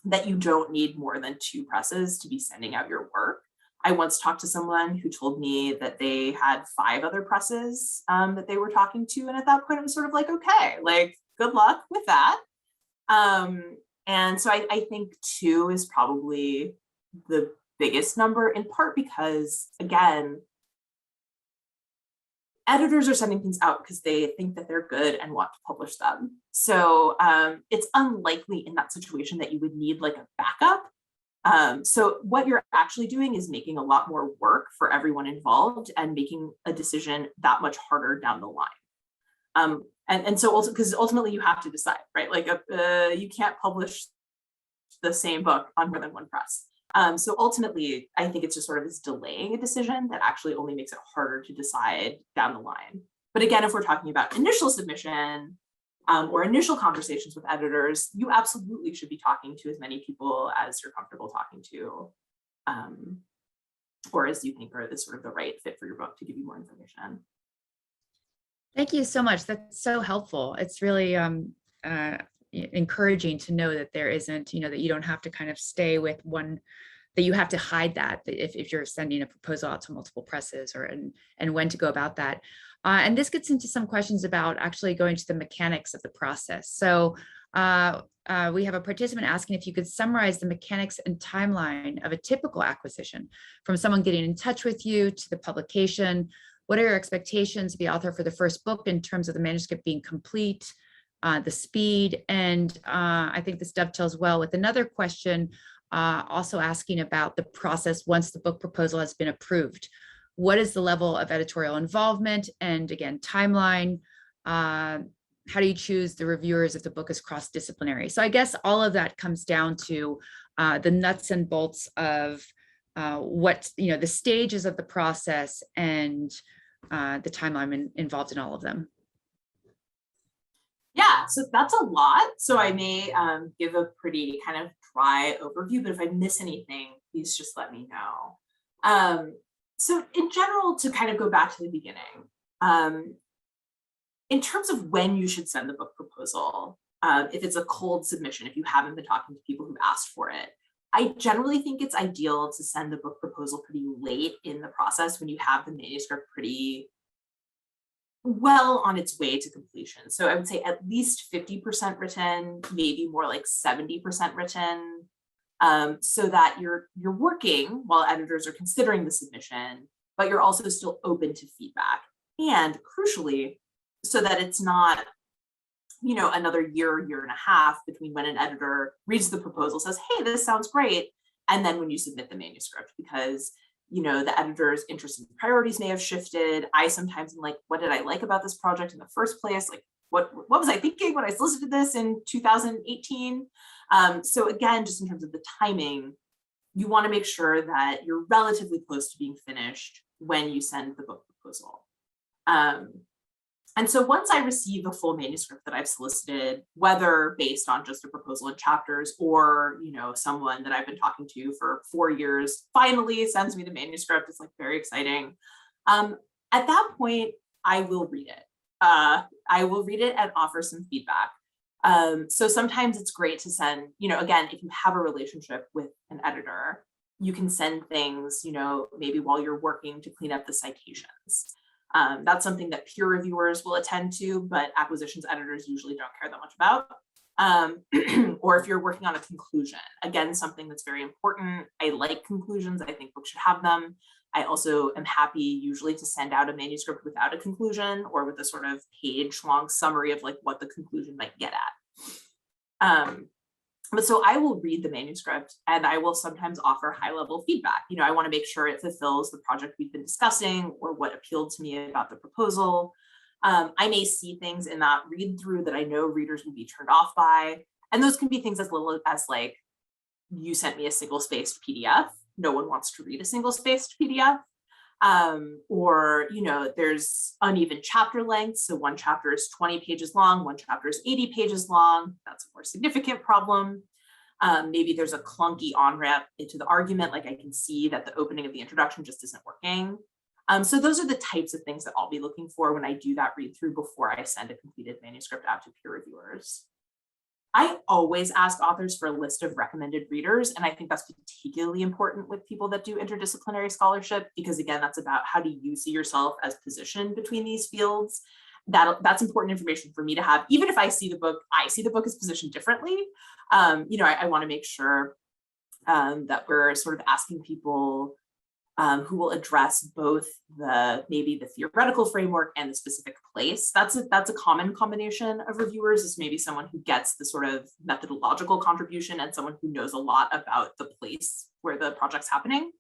that you don't need more than two presses to be sending out your work. I once talked to someone who told me that they had 5 other presses that they were talking to. And at that point, it was sort of like, okay, like, good luck with that. And so I think 2 is probably the biggest number, in part because, again, editors are sending things out because they think that they're good and want to publish them. So it's unlikely in that situation that you would need like a backup. So what you're actually doing is making a lot more work for everyone involved and making a decision that much harder down the line. And so also, because ultimately you have to decide, right? Like you can't publish the same book on more than one press. So ultimately, I think it's just sort of this delaying a decision that actually only makes it harder to decide down the line. But again, if we're talking about initial submission or initial conversations with editors, you absolutely should be talking to as many people as you're comfortable talking to, or as you think are the sort of the right fit for your book to give you more information. Thank you so much. That's so helpful. It's really encouraging to know that there isn't, that you don't have to kind of stay with one, that you have to hide that if you're sending a proposal out to multiple presses, and when to go about that. And this gets into some questions about actually going to the mechanics of the process. So we have a participant asking if you could summarize the mechanics and timeline of a typical acquisition, from someone getting in touch with you to the publication. What are your expectations of the author for the first book in terms of the manuscript being complete, the speed? And I think this dovetails well with another question, also asking about the process once the book proposal has been approved. What is the level of editorial involvement? And again, timeline. How do you choose the reviewers if the book is cross-disciplinary? So I guess all of that comes down to the nuts and bolts of what, the stages of the process and the timeline involved in all of them. Yeah, so that's a lot. So I may give a pretty kind of dry overview, but if I miss anything, please just let me know. So in general, to kind of go back to the beginning, in terms of when you should send the book proposal, if it's a cold submission, if you haven't been talking to people who've asked for it, I generally think it's ideal to send the book proposal pretty late in the process when you have the manuscript pretty well on its way to completion. So I would say at least 50% written, maybe more like 70% written, so that you're working while editors are considering the submission, but you're also still open to feedback. And crucially, so that it's not, another year and a half between when an editor reads the proposal, says, hey, this sounds great, and then when you submit the manuscript, because the editor's interests and priorities may have shifted. I sometimes am like, what did I like about this project in the first place? Like, what was I thinking when I solicited this in 2018? So again, just in terms of the timing, you want to make sure that you're relatively close to being finished when you send the book proposal. And so once I receive a full manuscript that I've solicited, whether based on just a proposal in chapters or, someone that I've been talking to for 4 years finally sends me the manuscript, it's like very exciting. At that point, I will read it. I will read it and offer some feedback. So sometimes it's great to send, again, if you have a relationship with an editor, you can send things, maybe while you're working to clean up the citations. That's something that peer reviewers will attend to, but acquisitions editors usually don't care that much about. Or if you're working on a conclusion, again, something that's very important. I like conclusions. I think books should have them. I also am happy usually to send out a manuscript without a conclusion or with a sort of page-long summary of like what the conclusion might get at. But so I will read the manuscript and I will sometimes offer high-level feedback. I want to make sure it fulfills the project we've been discussing or what appealed to me about the proposal. I may see things in that read through that I know readers will be turned off by. And those can be things as little as like, you sent me a single-spaced PDF. No one wants to read a single-spaced PDF. Or, there's uneven chapter lengths. So one chapter is 20 pages long, one chapter is 80 pages long. That's a more significant problem. Maybe there's a clunky on-ramp into the argument. Like I can see that the opening of the introduction just isn't working. So those are the types of things that I'll be looking for when I do that read through before I send a completed manuscript out to peer reviewers. I always ask authors for a list of recommended readers, and I think that's particularly important with people that do interdisciplinary scholarship, because again, that's about how do you see yourself as positioned between these fields. That's important information for me to have, even if I see the book as positioned differently. I want to make sure that we're sort of asking people who will address both maybe the theoretical framework and the specific place. That's a common combination of reviewers, is maybe someone who gets the sort of methodological contribution and someone who knows a lot about the place where the project's happening.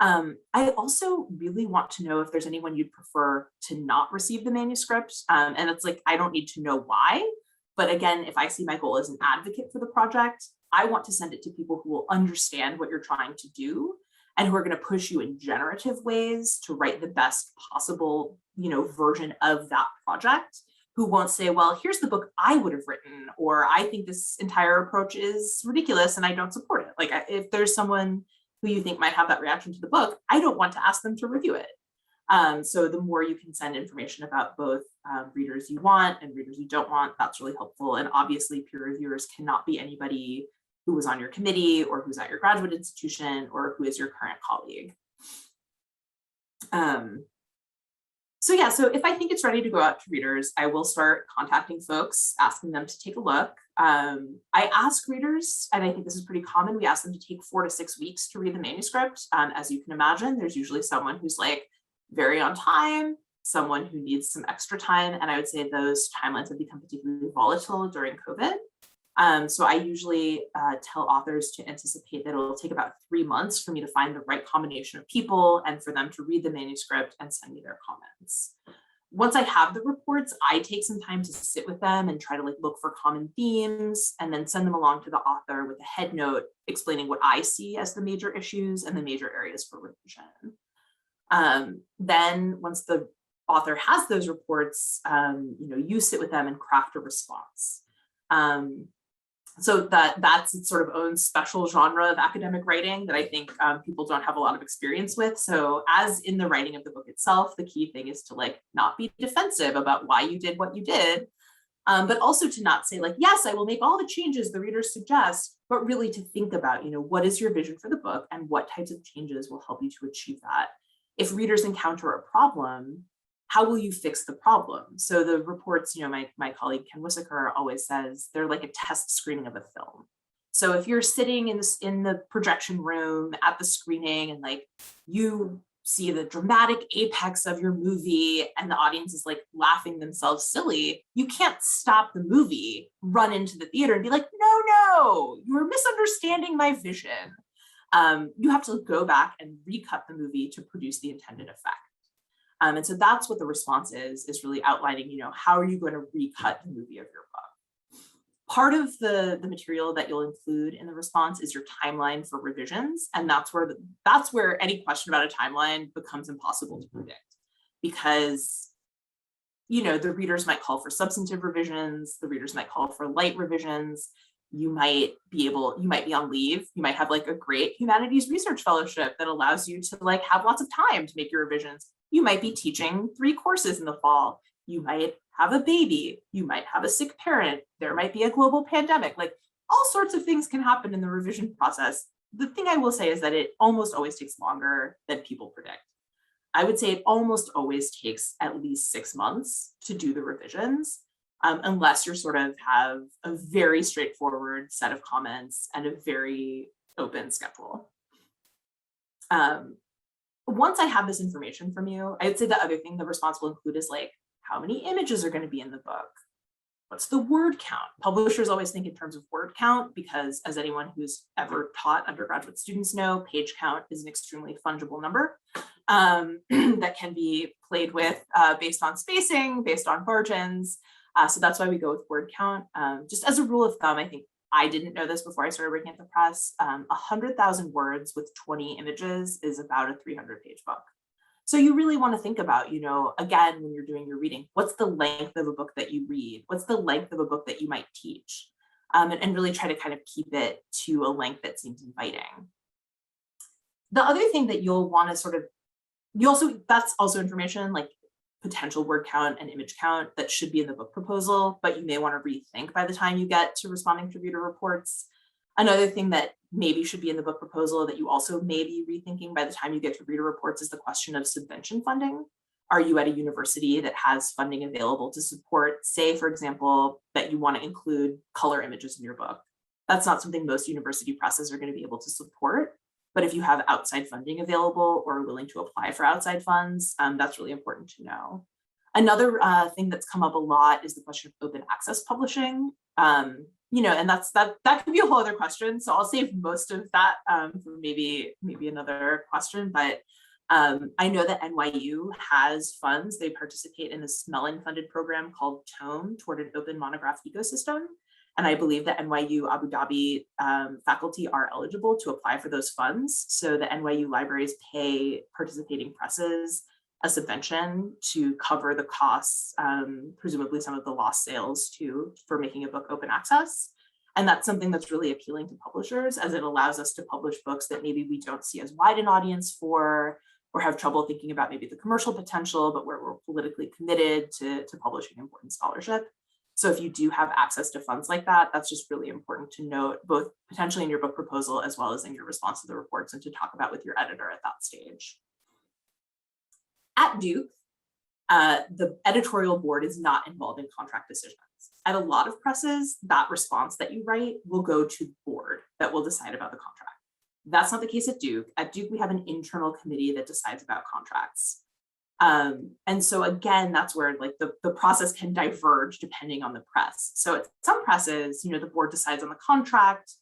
I also really want to know if there's anyone you'd prefer to not receive the manuscript. And it's like, I don't need to know why, but again, if I see my goal as an advocate for the project, I want to send it to people who will understand what you're trying to do and who are going to push you in generative ways to write the best possible, version of that project, who won't say, well, here's the book I would have written, or I think this entire approach is ridiculous and I don't support it. Like if there's someone who you think might have that reaction to the book, I don't want to ask them to review it. So the more you can send information about both readers you want and readers you don't want, that's really helpful. And obviously peer reviewers cannot be anybody who was on your committee or who's at your graduate institution or who is your current colleague. So yeah, so if I think it's ready to go out to readers, I will start contacting folks, asking them to take a look. I ask readers, and I think this is pretty common, we ask them to take 4 to 6 weeks to read the manuscript. As you can imagine, there's usually someone who's like very on time, someone who needs some extra time. And I would say those timelines have become particularly volatile during COVID. So I usually tell authors to anticipate that it'll take about 3 months for me to find the right combination of people and for them to read the manuscript and send me their comments. Once I have the reports, I take some time to sit with them and try to like look for common themes and then send them along to the author with a head note explaining what I see as the major issues and the major areas for revision. Then once the author has those reports, you sit with them and craft a response. So that's its sort of own special genre of academic writing that I think people don't have a lot of experience with. So as in the writing of the book itself, the key thing is to like not be defensive about why you did what you did, but also to not say like, yes, I will make all the changes the readers suggest, but really to think about, what is your vision for the book and what types of changes will help you to achieve that. If readers encounter a problem, how will you fix the problem? So the reports, my colleague Ken Wissaker always says they're like a test screening of a film. So if you're sitting in the projection room at the screening and like you see the dramatic apex of your movie and the audience is like laughing themselves silly, you can't stop the movie, run into the theater and be like, no, you're misunderstanding my vision. You have to go back and recut the movie to produce the intended effect. And so that's what the response is really outlining, how are you going to recut the movie of your book? Part of the material that you'll include in the response is your timeline for revisions. And that's where any question about a timeline becomes impossible to predict, because the readers might call for substantive revisions, the readers might call for light revisions. You might be on leave. You might have like a great Humanities Research Fellowship that allows you to like have lots of time to make your revisions. You might be teaching 3 courses in the fall. You might have a baby. You might have a sick parent. There might be a global pandemic. Like all sorts of things can happen in the revision process. The thing I will say is that it almost always takes longer than people predict. I would say it almost always takes at least 6 months to do the revisions. Unless you sort of have a very straightforward set of comments and a very open schedule. Once I have this information from you, I'd say the other thing the response will include is like, how many images are going to be in the book? What's the word count? Publishers always think in terms of word count because, as anyone who's ever taught undergraduate students know, page count is an extremely fungible number that can be played with based on spacing, based on margins. So that's why we go with word count. Just as a rule of thumb, I think I didn't know this before I started working at the press, 100,000 words with 20 images is about a 300-page book. So you really want to think about, again, when you're doing your reading, what's the length of a book that you read? What's the length of a book that you might teach? And really try to kind of keep it to a length that seems inviting. The other thing that you'll want to that's also information like potential word count and image count that should be in the book proposal, but you may want to rethink by the time you get to responding to reader reports. Another thing that maybe should be in the book proposal that you also may be rethinking by the time you get to reader reports is the question of subvention funding. Are you at a university that has funding available to support, say, for example, that you want to include color images in your book? That's not something most university presses are going to be able to support. But if you have outside funding available or are willing to apply for outside funds, that's really important to know. Another thing that's come up a lot is the question of open access publishing. And that could be a whole other question. So I'll save most of that for maybe another question. But I know that NYU has funds. They participate in a Mellon funded program called TOME, Toward an Open Monograph Ecosystem. And I believe that NYU Abu Dhabi faculty are eligible to apply for those funds. So the NYU libraries pay participating presses a subvention to cover the costs, presumably some of the lost sales for making a book open access. And that's something that's really appealing to publishers, as it allows us to publish books that maybe we don't see as wide an audience for, or have trouble thinking about maybe the commercial potential, but where we're politically committed to publishing important scholarship. So if you do have access to funds like that, that's just really important to note, both potentially in your book proposal as well as in your response to the reports, and to talk about with your editor at that stage. At Duke, the editorial board is not involved in contract decisions. At a lot of presses, that response that you write will go to the board that will decide about the contract. That's not the case at Duke. At Duke, we have an internal committee that decides about contracts. And so again, that's where like the process can diverge depending on the press. So at some presses, the board decides on the contract,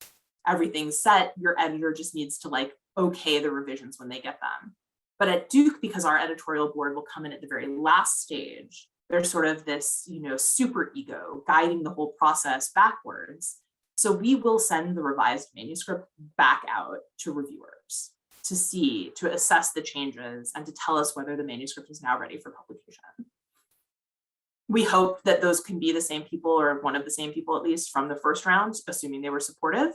everything's set, your editor just needs to like okay the revisions when they get them. But at Duke, because our editorial board will come in at the very last stage, there's sort of this, super ego guiding the whole process backwards. So we will send the revised manuscript back out to reviewers to assess the changes and to tell us whether the manuscript is now ready for publication. We hope that those can be the same people or one of the same people, at least from the first round, assuming they were supportive.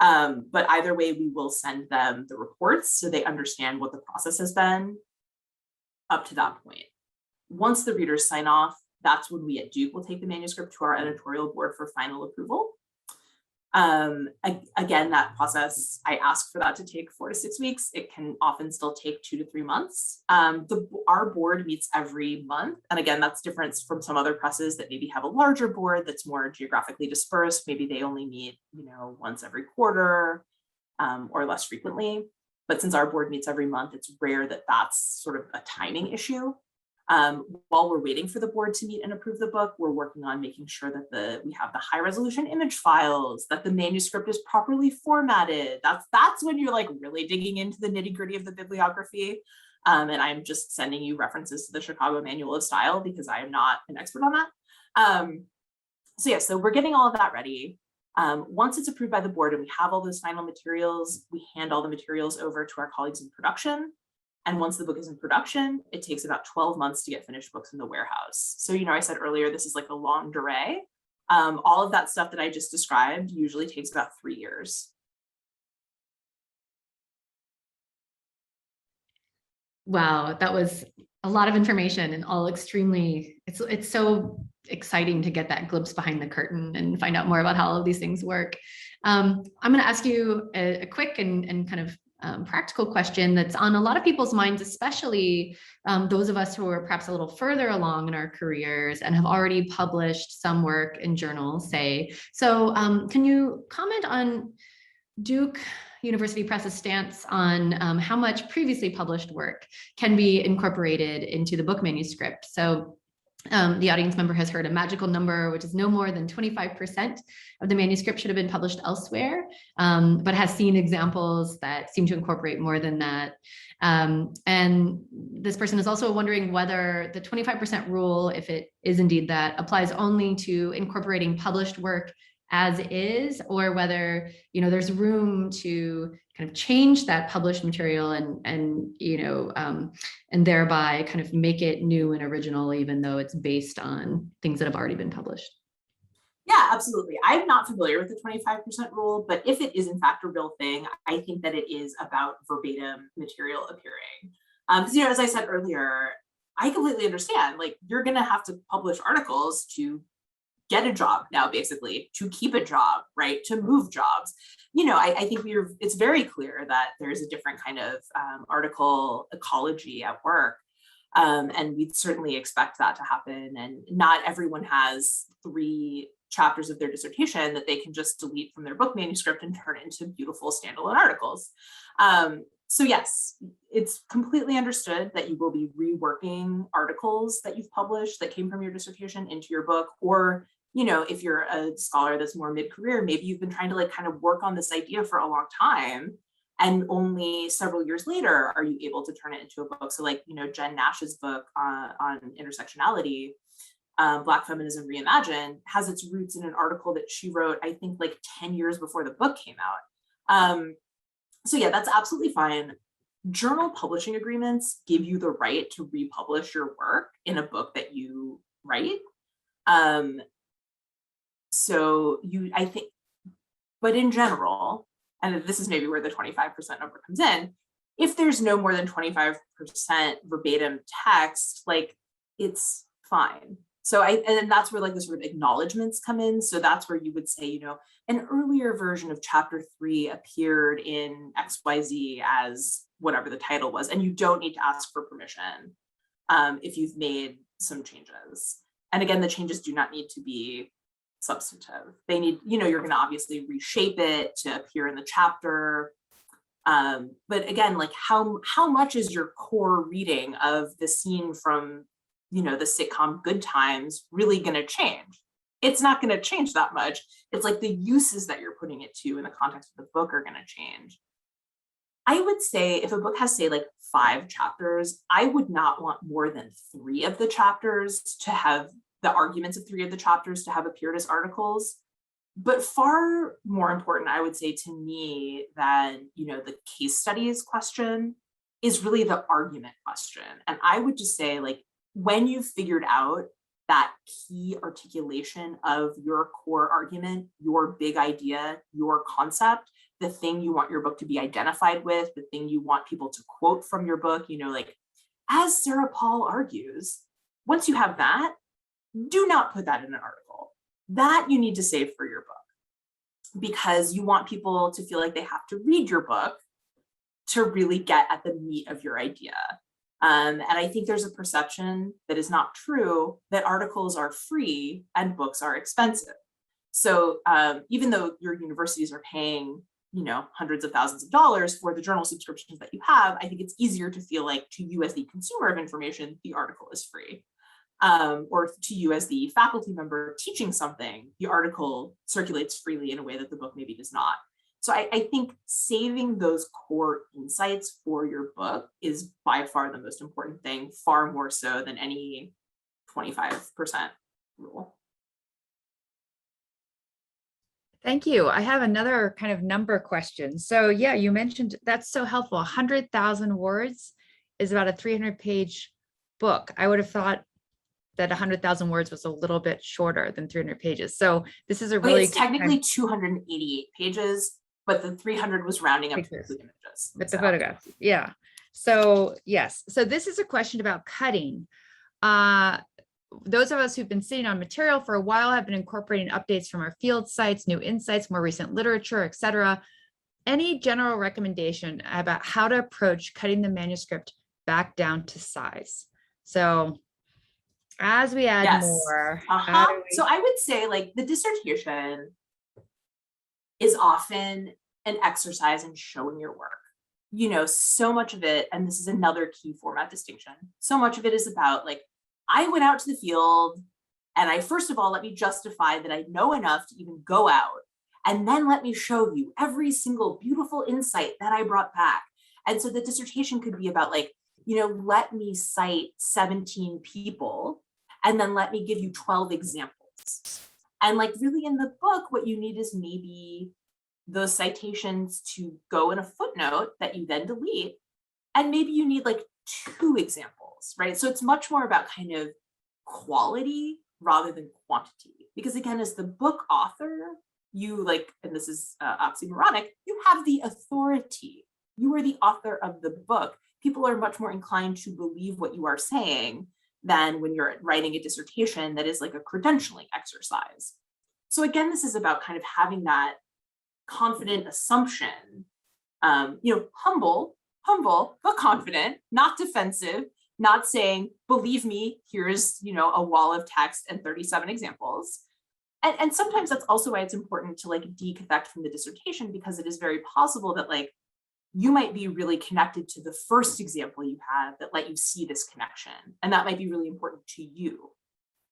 But either way, we will send them the reports so they understand what the process has been up to that point. Once the readers sign off, that's when we at Duke will take the manuscript to our editorial board for final approval. Again, that process, I ask for that to take 4 to 6 weeks. It can often still take 2 to 3 months. Our board meets every month. And again, that's different from some other presses that maybe have a larger board that's more geographically dispersed. Maybe they only meet, once every quarter or less frequently. But since our board meets every month, it's rare that that's sort of a timing issue. While we're waiting for the board to meet and approve the book, we're working on making sure that we have the high resolution image files, that the manuscript is properly formatted. That's when you're like really digging into the nitty gritty of the bibliography. And I'm just sending you references to the Chicago Manual of Style because I am not an expert on that. So we're getting all of that ready. Once it's approved by the board and we have all those final materials, we hand all the materials over to our colleagues in production. And once the book is in production, it takes about 12 months to get finished books in the warehouse. So, I said earlier, this is like a long durée. All of that stuff that I just described usually takes about 3 years. Wow, that was a lot of information and all extremely, it's so exciting to get that glimpse behind the curtain and find out more about how all of these things work. I'm going to ask you a quick and kind of practical question that's on a lot of people's minds, especially those of us who are perhaps a little further along in our careers and have already published some work in journals, say. So can you comment on Duke University Press's stance on how much previously published work can be incorporated into the book manuscript? So the audience member has heard a magical number, which is no more than 25% of the manuscript should have been published elsewhere, but has seen examples that seem to incorporate more than that. And this person is also wondering whether the 25% rule, if it is indeed that, applies only to incorporating published work as is, or whether there's room to kind of change that published material and thereby kind of make it new and original, even though it's based on things that have already been published. Yeah, absolutely. I'm not familiar with the 25% rule, but if it is in fact a real thing, I think that it is about verbatim material appearing. Because as I said earlier, I completely understand, like, you're going to have to publish articles to get a job now, basically, to keep a job, right? To move jobs. I think it's very clear that there's a different kind of article ecology at work. And we'd certainly expect that to happen. And not everyone has 3 chapters of their dissertation that they can just delete from their book manuscript and turn into beautiful standalone articles. So yes, it's completely understood that you will be reworking articles that you've published that came from your dissertation into your book, or if you're a scholar that's more mid-career, maybe you've been trying to like kind of work on this idea for a long time, and only several years later are you able to turn it into a book. So like, Jen Nash's book on intersectionality, Black Feminism Reimagined, has its roots in an article that she wrote, I think like 10 years before the book came out. So yeah, that's absolutely fine. Journal publishing agreements give you the right to republish your work in a book that you write. I think, but in general, and this is maybe where the 25% number comes in, if there's no more than 25% verbatim text, like, it's fine. So and that's where like the sort of acknowledgements come in. So that's where you would say, an earlier version of chapter 3 appeared in XYZ as whatever the title was, and you don't need to ask for permission. if you've made some changes. And again, the changes do not need to be substantive. They need, you're going to obviously reshape it to appear in the chapter. But again, like how much is your core reading of the scene from, the sitcom Good Times really going to change? It's not going to change that much. It's like the uses that you're putting it to in the context of the book are going to change. I would say if a book has, say, like 5 chapters, I would not want more than 3 of the chapters to have the arguments of 3 of the chapters to have appeared as articles. But far more important, I would say, to me than, the case studies question is really the argument question. And I would just say, like, when you've figured out that key articulation of your core argument, your big idea, your concept, the thing you want your book to be identified with, the thing you want people to quote from your book, like, as Sarah Paul argues, once you have that, do not put that in an article. That you need to save for your book, because you want people to feel like they have to read your book to really get at the meat of your idea. And I think there's a perception that is not true, that articles are free and books are expensive. So even though your universities are paying, hundreds of thousands of dollars for the journal subscriptions that you have, I think it's easier to feel like, to you as the consumer of information, the article is free. Or to you as the faculty member teaching something, the article circulates freely in a way that the book maybe does not. So I think saving those core insights for your book is by far the most important thing, far more so than any 25% rule. Thank you. I have another kind of number question. So yeah, you mentioned that's so helpful. 100,000 words is about a 300-page book. I would have thought that 100,000 words was a little bit shorter than 300 pages. So this is a really— it's technically 288 pages, but the 300 was rounding up to include images. With the photographs. Yeah. So yes. So this is a question about cutting. Those of us who've been sitting on material for a while have been incorporating updates from our field sites, new insights, more recent literature, etc. Any general recommendation about how to approach cutting the manuscript back down to size? So as we add more, So I would say, like, the dissertation is often an exercise in showing your work. So much of it, and this is another key format distinction, so much of it is about, like, I went out to the field and first of all, let me justify that I know enough to even go out. And then let me show you every single beautiful insight that I brought back. And so the dissertation could be about, like, let me cite 17 people and then let me give you 12 examples. And, like, really in the book, what you need is maybe those citations to go in a footnote that you then delete. And maybe you need, like, 2 examples, right? So it's much more about kind of quality rather than quantity. Because again, as the book author, you, like, and this is oxymoronic, you have the authority. You are the author of the book. People are much more inclined to believe what you are saying than when you're writing a dissertation that is like a credentialing exercise. So again, this is about kind of having that confident assumption, humble, but confident, not defensive, not saying, believe me, here's, a wall of text and 37 examples. And sometimes that's also why it's important to, like, decathect from the dissertation, because it is very possible that, like, you might be really connected to the first example you had that let you see this connection. And that might be really important to you.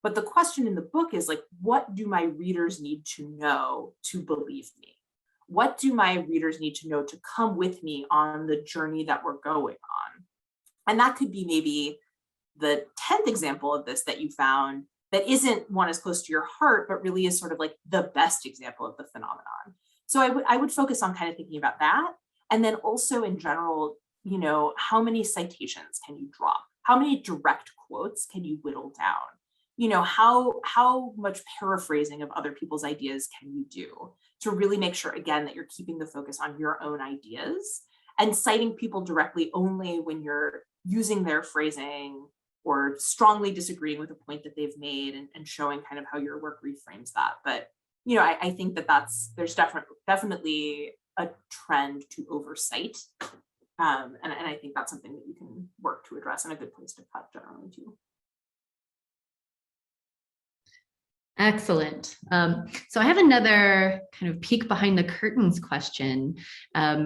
But the question in the book is, like, what do my readers need to know to believe me? What do my readers need to know to come with me on the journey that we're going on? And that could be maybe the 10th example of this that you found that isn't one as close to your heart, but really is sort of like the best example of the phenomenon. So I would focus on kind of thinking about that. And then also in general, how many citations can you drop? How many direct quotes can you whittle down? How much paraphrasing of other people's ideas can you do to really make sure, again, that you're keeping the focus on your own ideas and citing people directly only when you're using their phrasing or strongly disagreeing with a point that they've made, and showing kind of how your work reframes that. But, I think that there's definitely a trend to oversight And I think that's something that you can work to address, and a good place to cut generally too. Excellent. So I have another kind of peek behind the curtains question,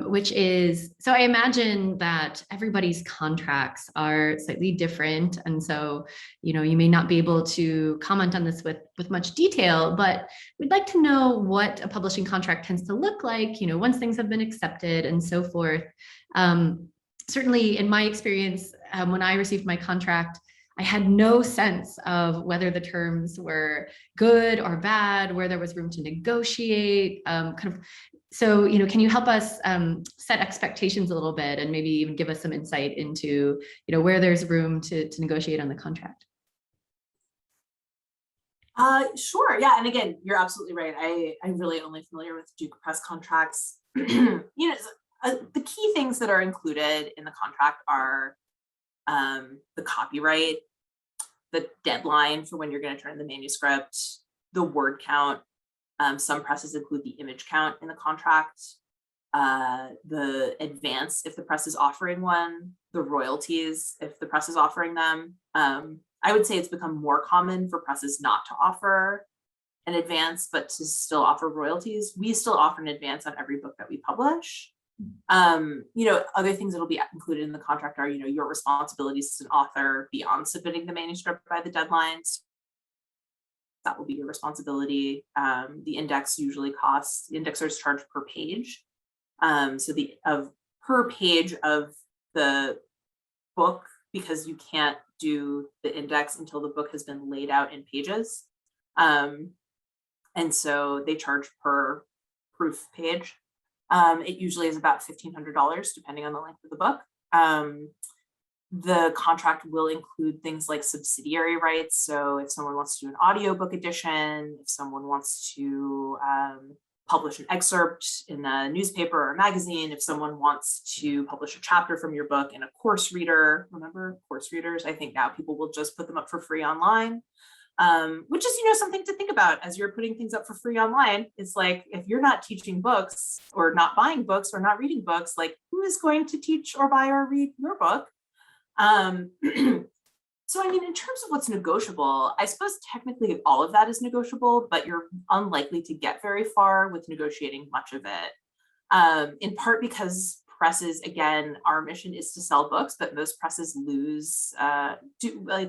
which is, so I imagine that everybody's contracts are slightly different. And so, you may not be able to comment on this with much detail, but we'd like to know what a publishing contract tends to look like, once things have been accepted and so forth. Certainly in my experience, when I received my contract, I had no sense of whether the terms were good or bad, where there was room to negotiate. So, can you help us set expectations a little bit, and maybe even give us some insight into, where there's room to negotiate on the contract? Sure. Yeah. And again, you're absolutely right. I'm really only familiar with Duke Press contracts. The key things that are included in the contract are the copyright, the deadline for when you're going to turn in the manuscript, the word count. Some presses include the image count in the contract, the advance if the press is offering one, the royalties if the press is offering them. I would say it's become more common for presses not to offer an advance, but to still offer royalties. We still offer an advance on every book that we publish. Other things that'll be included in the contract are, your responsibilities as an author beyond submitting the manuscript by the deadlines. That will be your responsibility. The index usually costs, the indexers charge per page. So per page of the book, because you can't do the index until the book has been laid out in pages. And so they charge per proof page. It usually is about $1,500 depending on the length of the book. The contract will include things like subsidiary rights. So if someone wants to do an audiobook edition, if someone wants to publish an excerpt in a newspaper or magazine, if someone wants to publish a chapter from your book in a course reader, remember course readers? I think now people will just put them up for free online. Which is, something to think about as you're putting things up for free online. It's like, if you're not teaching books or not buying books or not reading books, like, who is going to teach or buy or read your book? So, in terms of what's negotiable, I suppose technically all of that is negotiable, but you're unlikely to get very far with negotiating much of it. In part because presses, again, our mission is to sell books, but most presses lose, I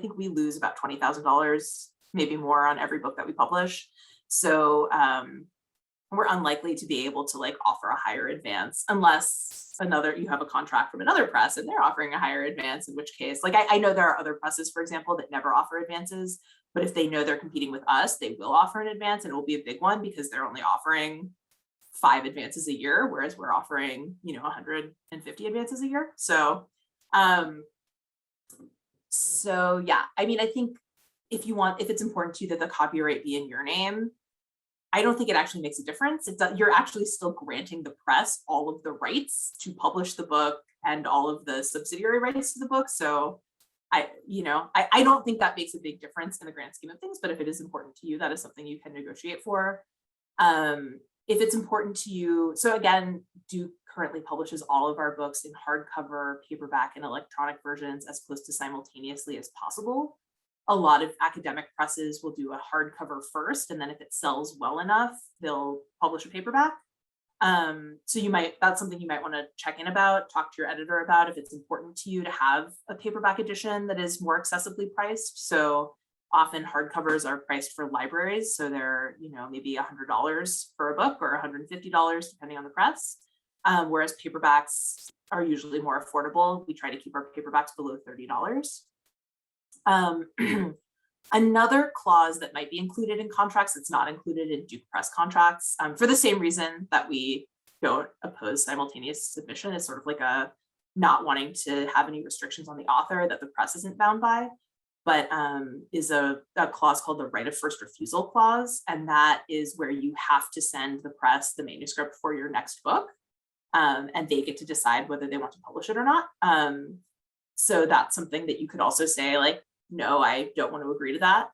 think we lose about $20,000, maybe more, on every book that we publish. So we're unlikely to be able to offer a higher advance unless you have a contract from another press and they're offering a higher advance, in which case, I know there are other presses, for example, that never offer advances, but if they know they're competing with us, they will offer an advance, and it will be a big one because they're only offering 5 advances a year, whereas we're offering, 150 advances a year. So yeah, I think if it's important to you that the copyright be in your name, I don't think it actually makes a difference. You're actually still granting the press all of the rights to publish the book and all of the subsidiary rights to the book. So I don't think that makes a big difference in the grand scheme of things, but if it is important to you, that is something you can negotiate for. If it's important to you, so again, Duke currently publishes all of our books in hardcover, paperback, and electronic versions as close to simultaneously as possible. A lot of academic presses will do a hardcover first, and then if it sells well enough, they'll publish a paperback. So that's something you might want to check in about, talk to your editor about, if it's important to you to have a paperback edition that is more accessibly priced. So often hardcovers are priced for libraries, so they're maybe $100 for a book or $150 depending on the press, whereas paperbacks are usually more affordable. We try to keep our paperbacks below $30. Another clause that might be included in contracts that's not included in Duke Press contracts, for the same reason that we don't oppose simultaneous submission, is sort of like a not wanting to have any restrictions on the author that the press isn't bound by, but is a clause called the right of first refusal clause. And that is where you have to send the press the manuscript for your next book, and they get to decide whether they want to publish it or not. So that's something that you could also say, no, I don't want to agree to that.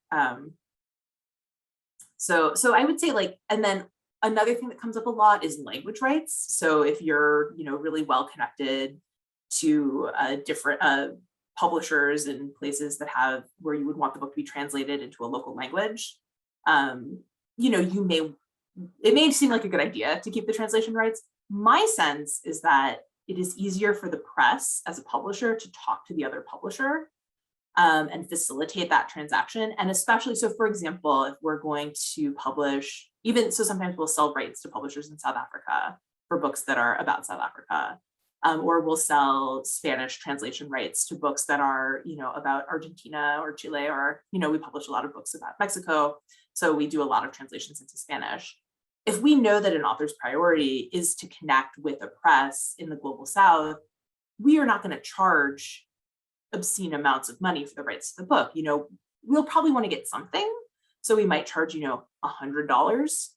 So I would say and then another thing that comes up a lot is language rights. So if you're, really well connected to different publishers and places that have where you would want the book to be translated into a local language, you know, it may seem like a good idea to keep the translation rights. My sense is that it is easier for the press as a publisher to talk to the other publisher and facilitate that transaction. And especially, so for example, if we're going to publish, even so sometimes we'll sell rights to publishers in South Africa for books that are about South Africa. Or we'll sell Spanish translation rights to books that are, you know, about Argentina or Chile, or, you know, we publish a lot of books about Mexico. So we do a lot of translations into Spanish. If we know that an author's priority is to connect with a press in the global South, we are not going to charge obscene amounts of money for the rights to the book. You know, we'll probably want to get something. So we might charge, you know, $100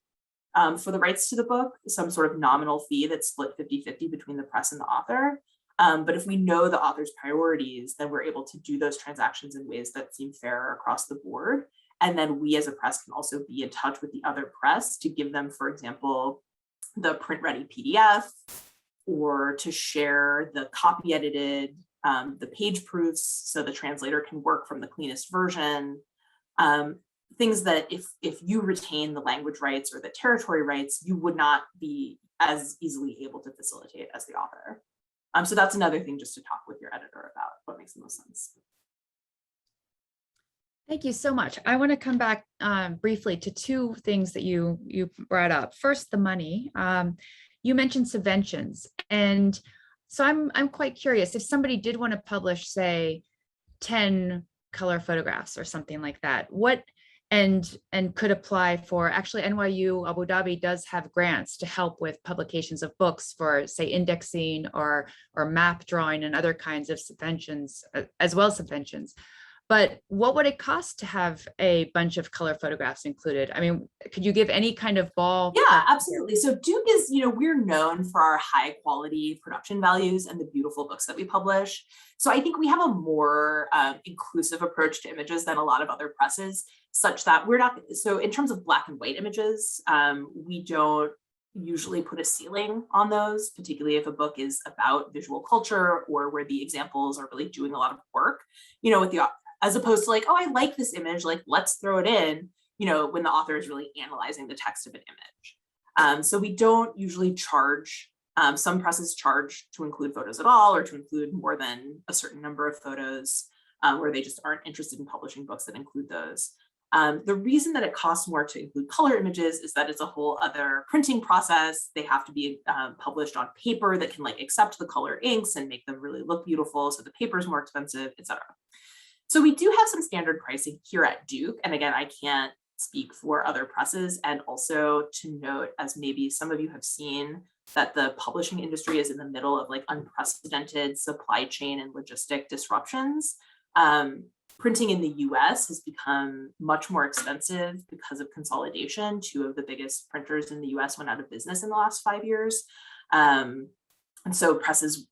for the rights to the book, some sort of nominal fee that's split 50-50 between the press and the author. But if we know the author's priorities, then we're able to do those transactions in ways that seem fair across the board. And then we as a press can also be in touch with the other press to give them, for example, the print ready PDF, or to share the copy edited, the page proofs, so the translator can work from the cleanest version. Things that if you retain the language rights or the territory rights, you would not be as easily able to facilitate as the author. So that's another thing just to talk with your editor about what makes the most sense. Thank you so much. I want to come back briefly to two things that you brought up. First, the money. You mentioned subventions, and so I'm quite curious, if somebody did want to publish, say, 10 color photographs or something like that, what and could apply for, actually NYU Abu Dhabi does have grants to help with publications of books for, say, indexing or map drawing and other kinds of subventions, as well as subventions. But what would it cost to have a bunch of color photographs included? I mean, could you give any kind of ball? Yeah, absolutely. So Duke is, you know, we're known for our high quality production values and the beautiful books that we publish. So I think we have a more inclusive approach to images than a lot of other presses, such that we're not, so in terms of black and white images, we don't usually put a ceiling on those, particularly if a book is about visual culture or where the examples are really doing a lot of work, you know, with the, as opposed to like, oh, I like this image, like, let's throw it in, you know, when the author is really analyzing the text of an image. So we don't usually charge, some presses charge to include photos at all, or to include more than a certain number of photos, where they just aren't interested in publishing books that include those. The reason that it costs more to include color images is that it's a whole other printing process. They have to be published on paper that can like accept the color inks and make them really look beautiful. So the paper is more expensive, et cetera. So we do have some standard pricing here at Duke. And again, I can't speak for other presses. And also to note, as maybe some of you have seen, that the publishing industry is in the middle of like unprecedented supply chain and logistic disruptions. Printing in the US has become much more expensive because of consolidation. Two of the biggest printers in the US went out of business in the last 5 years. And so presses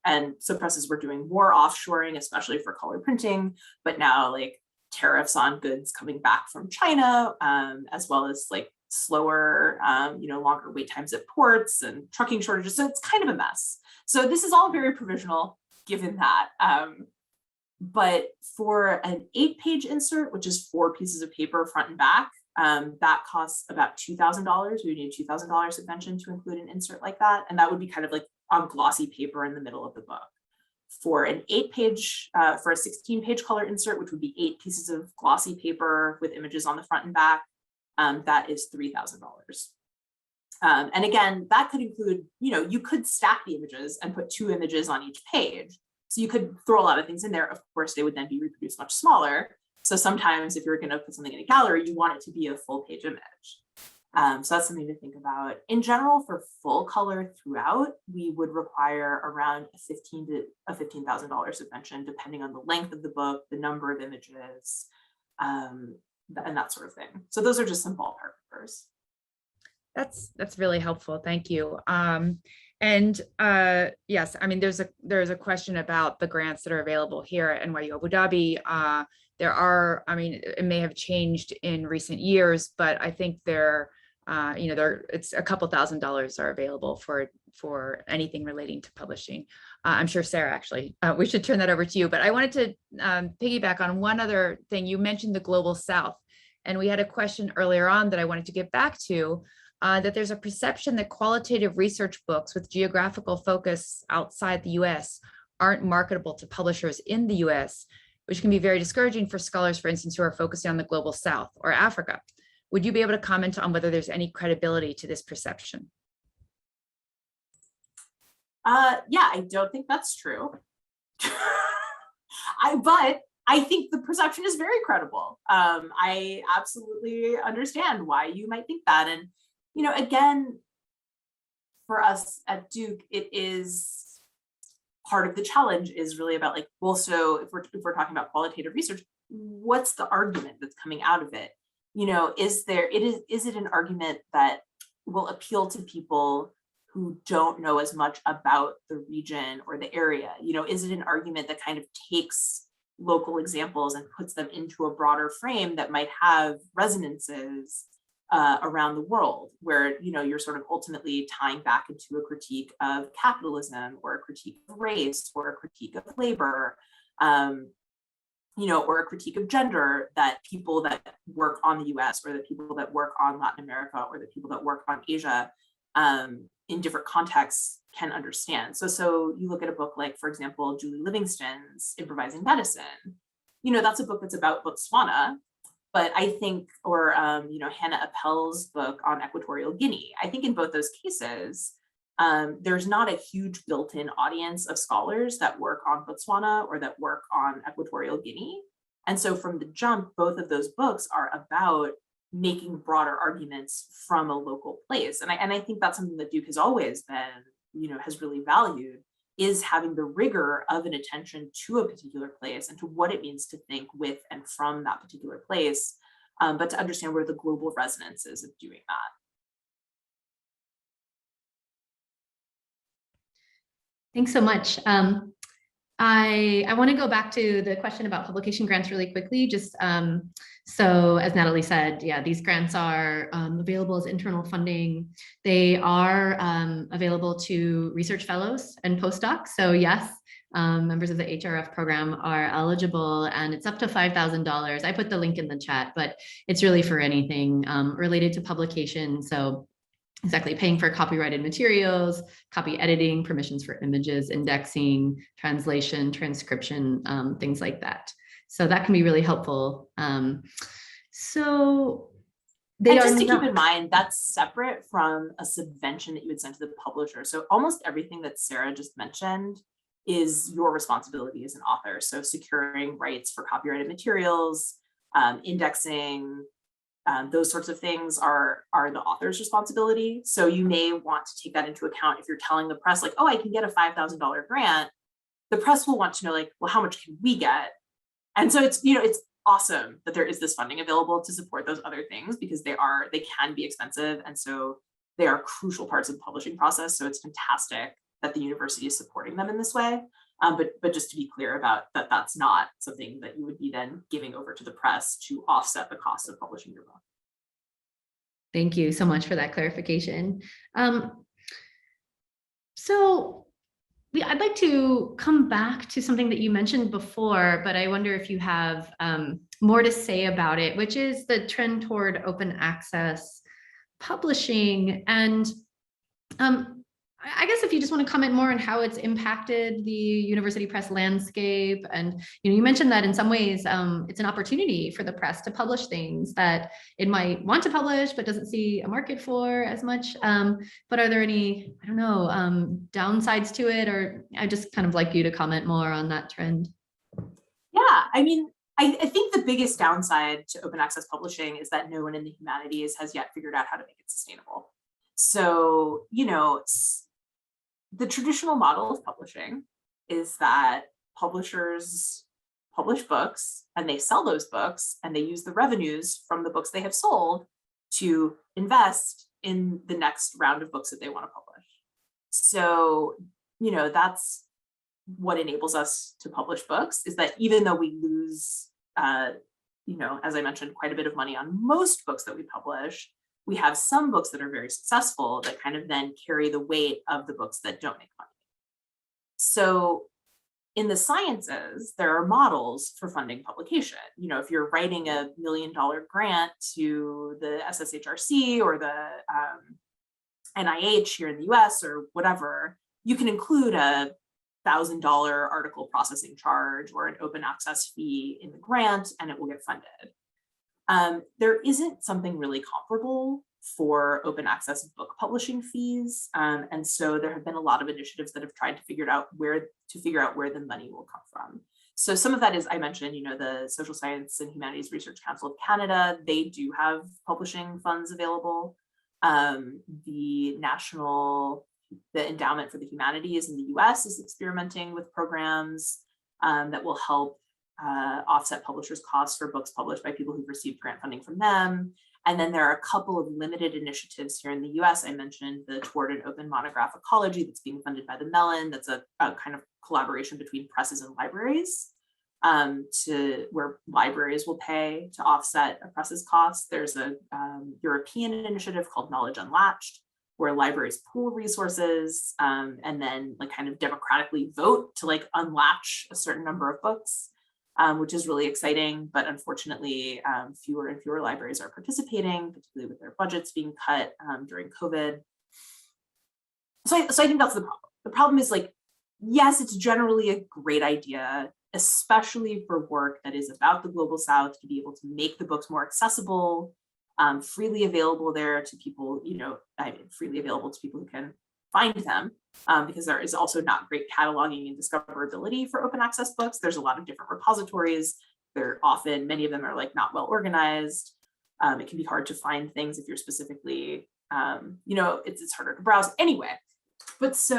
were doing more offshoring, especially for color printing, but now like tariffs on goods coming back from China, as well as like slower, you know, longer wait times at ports and trucking shortages. So it's kind of a mess. So this is all very provisional given that. But for an 8-page insert, which is 4 pieces of paper front and back, that costs about $2,000. We would need a $2,000 subvention to include an insert like that. And that would be kind of like on glossy paper in the middle of the book. For an 8-page, for a 16-page color insert, which would be 8 pieces of glossy paper with images on the front and back, that is $3,000. And again, that could include, you know, you could stack the images and put 2 images on each page. So you could throw a lot of things in there. Of course, they would then be reproduced much smaller. So sometimes if you're going to put something in a gallery, you want it to be a full page image. So that's something to think about. In general, for full color throughout, we would require around a $15,000 subvention, depending on the length of the book, the number of images, and that sort of thing. So those are just some ballpark numbers. That's really helpful. Thank you. And yes, I mean, there's a question about the grants that are available here at NYU Abu Dhabi. There are, I mean, it may have changed in recent years, but I think there it's a couple $1,000s are available for anything relating to publishing. I'm sure Sarah, actually, we should turn that over to you, but I wanted to piggyback on one other thing. You mentioned the Global South, and we had a question earlier on that I wanted to get back to, that there's a perception that qualitative research books with geographical focus outside the US aren't marketable to publishers in the US, which can be very discouraging for scholars, for instance, who are focusing on the Global South or Africa. Would you be able to comment on whether there's any credibility to this perception? Yeah, I don't think that's true. But I think the perception is very credible. I absolutely understand why you might think that. And, again, for us at Duke, it is part of the challenge is really about like, well, so if we're talking about qualitative research, what's the argument that's coming out of it? Is it an argument that will appeal to people who don't know as much about the region or the area? Is it an argument that kind of takes local examples and puts them into a broader frame that might have resonances around the world, where you're sort of ultimately tying back into a critique of capitalism or a critique of race or a critique of labor, or a critique of gender, that people that work on the US or the people that work on Latin America or the people that work on Asia in different contexts can understand. So you look at a book like, for example, Julie Livingston's Improvising Medicine, that's a book that's about Botswana, but I think, or, Hannah Appel's book on Equatorial Guinea, I think in both those cases, there's not a huge built-in audience of scholars that work on Botswana or that work on Equatorial Guinea. And so from the jump, both of those books are about making broader arguments from a local place. And I think that's something that Duke has always been, has really valued, is having the rigor of an attention to a particular place and to what it means to think with and from that particular place, but to understand where the global resonance is of doing that. Thanks so much. I want to go back to the question about publication grants really quickly. Just so as Nathalie said, yeah, these grants are available as internal funding. They are available to research fellows and postdocs. So yes, members of the HRF program are eligible, and it's up to $5,000. I put the link in the chat, but it's really for anything related to publication. So exactly, paying for copyrighted materials, copy editing, permissions for images, indexing, translation, transcription, things like that. So that can be really helpful. So they are just to keep in mind, that's separate from a subvention that you would send to the publisher. So almost everything that Sarah just mentioned is your responsibility as an author. So securing rights for copyrighted materials, indexing, those sorts of things are the author's responsibility. So you may want to take that into account if you're telling the press, like, oh, I can get a $5,000 grant. The press will want to know, like, well, how much can we get? And so it's awesome that there is this funding available to support those other things, because they can be expensive. And so they are crucial parts of the publishing process. So it's fantastic that the university is supporting them in this way. But just to be clear about that, that's not something that you would be then giving over to the press to offset the cost of publishing your book. Thank you so much for that clarification. So I'd like to come back to something that you mentioned before, but I wonder if you have more to say about it, which is the trend toward open access publishing. And I guess if you just want to comment more on how it's impacted the university press landscape. And you mentioned that in some ways it's an opportunity for the press to publish things that it might want to publish but doesn't see a market for as much. But are there any, I don't know, downsides to it? Or I just kind of like you to comment more on that trend. Yeah, I mean, I think the biggest downside to open access publishing is that no one in the humanities has yet figured out how to make it sustainable. So, the traditional model of publishing is that publishers publish books and they sell those books and they use the revenues from the books they have sold to invest in the next round of books that they want to publish. So, that's what enables us to publish books, is that even though we lose, as I mentioned, quite a bit of money on most books that we publish, we have some books that are very successful that kind of then carry the weight of the books that don't make money. So in the sciences, there are models for funding publication. You know, if you're writing $1 million grant to the SSHRC or the NIH here in the US or whatever, you can include a $1,000 article processing charge or an open access fee in the grant, and it will get funded. There isn't something really comparable for open access book publishing fees. And so there have been a lot of initiatives that have tried to figure out where the money will come from. So some of that is, I mentioned, you know, the Social Science and Humanities Research Council of Canada, they do have publishing funds available. The Endowment for the Humanities in the US is experimenting with programs that will help offset publishers' costs for books published by people who've received grant funding from them. And then there are a couple of limited initiatives here in the US. I mentioned the Toward an Open Monograph Ecology that's being funded by the Mellon. That's a kind of collaboration between presses and libraries where libraries will pay to offset a press's costs. There's a European initiative called Knowledge Unlatched, where libraries pool resources and then like kind of democratically vote to like unlatch a certain number of books. Which is really exciting, but unfortunately, fewer and fewer libraries are participating, particularly with their budgets being cut during COVID. So I think that's the problem. The problem is like, yes, it's generally a great idea, especially for work that is about the Global South, to be able to make the books more accessible, freely available there to people, you know, freely available to people who can find them, because there is also not great cataloging and discoverability for open access books. There's a lot of different repositories. Many of them are like not well organized. It can be hard to find things if you're specifically, you know, it's harder to browse anyway. But that's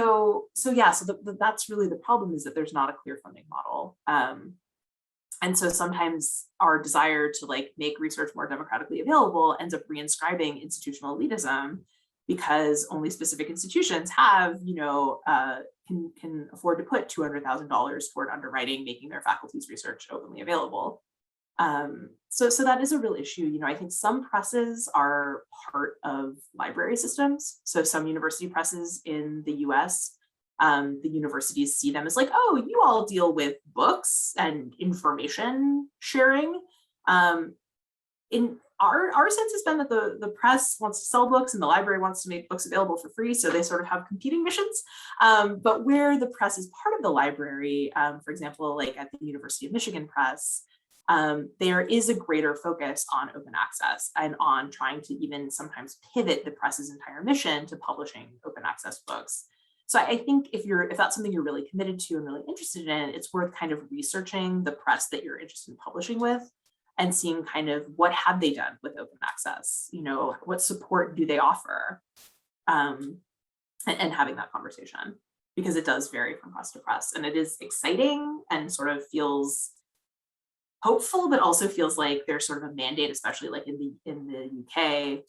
really the problem, is that there's not a clear funding model. And so sometimes our desire to like make research more democratically available ends up reinscribing institutional elitism, because only specific institutions have, you know, can afford to put $200,000 toward underwriting, making their faculty's research openly available. So that is a real issue. You know, I think some presses are part of library systems. So some university presses in the US, the universities see them as like, oh, you all deal with books and information sharing. In our sense has been that the press wants to sell books and the library wants to make books available for free, so they sort of have competing missions. But where the press is part of the library, for example, like at the University of Michigan Press, there is a greater focus on open access and on trying to even sometimes pivot the press's entire mission to publishing open access books. So I think if that's something you're really committed to and really interested in, it's worth kind of researching the press that you're interested in publishing with, and seeing kind of what have they done with open access, you know, what support do they offer, and having that conversation, because it does vary from press to press, and it is exciting and sort of feels hopeful, but also feels like there's sort of a mandate, especially like in the UK,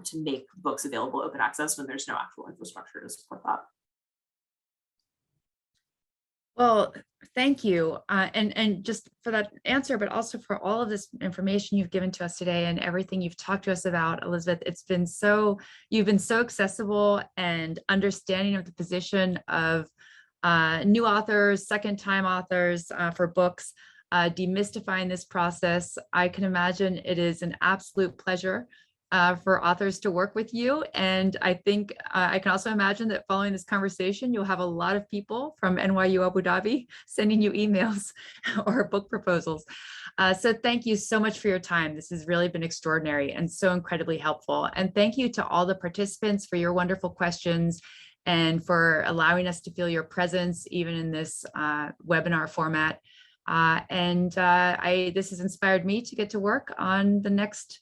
to make books available open access when there's no actual infrastructure to support that. Well, thank you. And just for that answer, but also for all of this information you've given to us today and everything you've talked to us about, Elizabeth. You've been so accessible and understanding of the position of new authors, second-time authors for books, demystifying this process. I can imagine it is an absolute pleasure for authors to work with you. And I think I can also imagine that following this conversation, you'll have a lot of people from NYU Abu Dhabi sending you emails or book proposals. So thank you so much for your time. This has really been extraordinary and so incredibly helpful. And thank you to all the participants for your wonderful questions and for allowing us to feel your presence even in this webinar format. This has inspired me to get to work on the next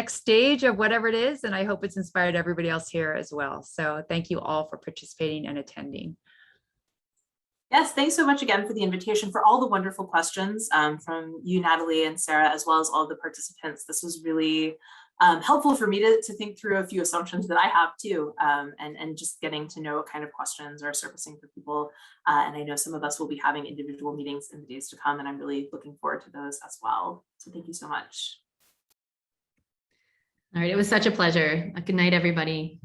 stage of whatever it is, and I hope it's inspired everybody else here as well. So thank you all for participating and attending. Yes, thanks so much again for the invitation, for all the wonderful questions from you, Nathalie and Sarah, as well as all the participants. This was really helpful for me to think through a few assumptions that I have too, and just getting to know what kind of questions are surfacing for people. And I know some of us will be having individual meetings in the days to come, and I'm really looking forward to those as well. So thank you so much. All right, it was such a pleasure. Good night, everybody.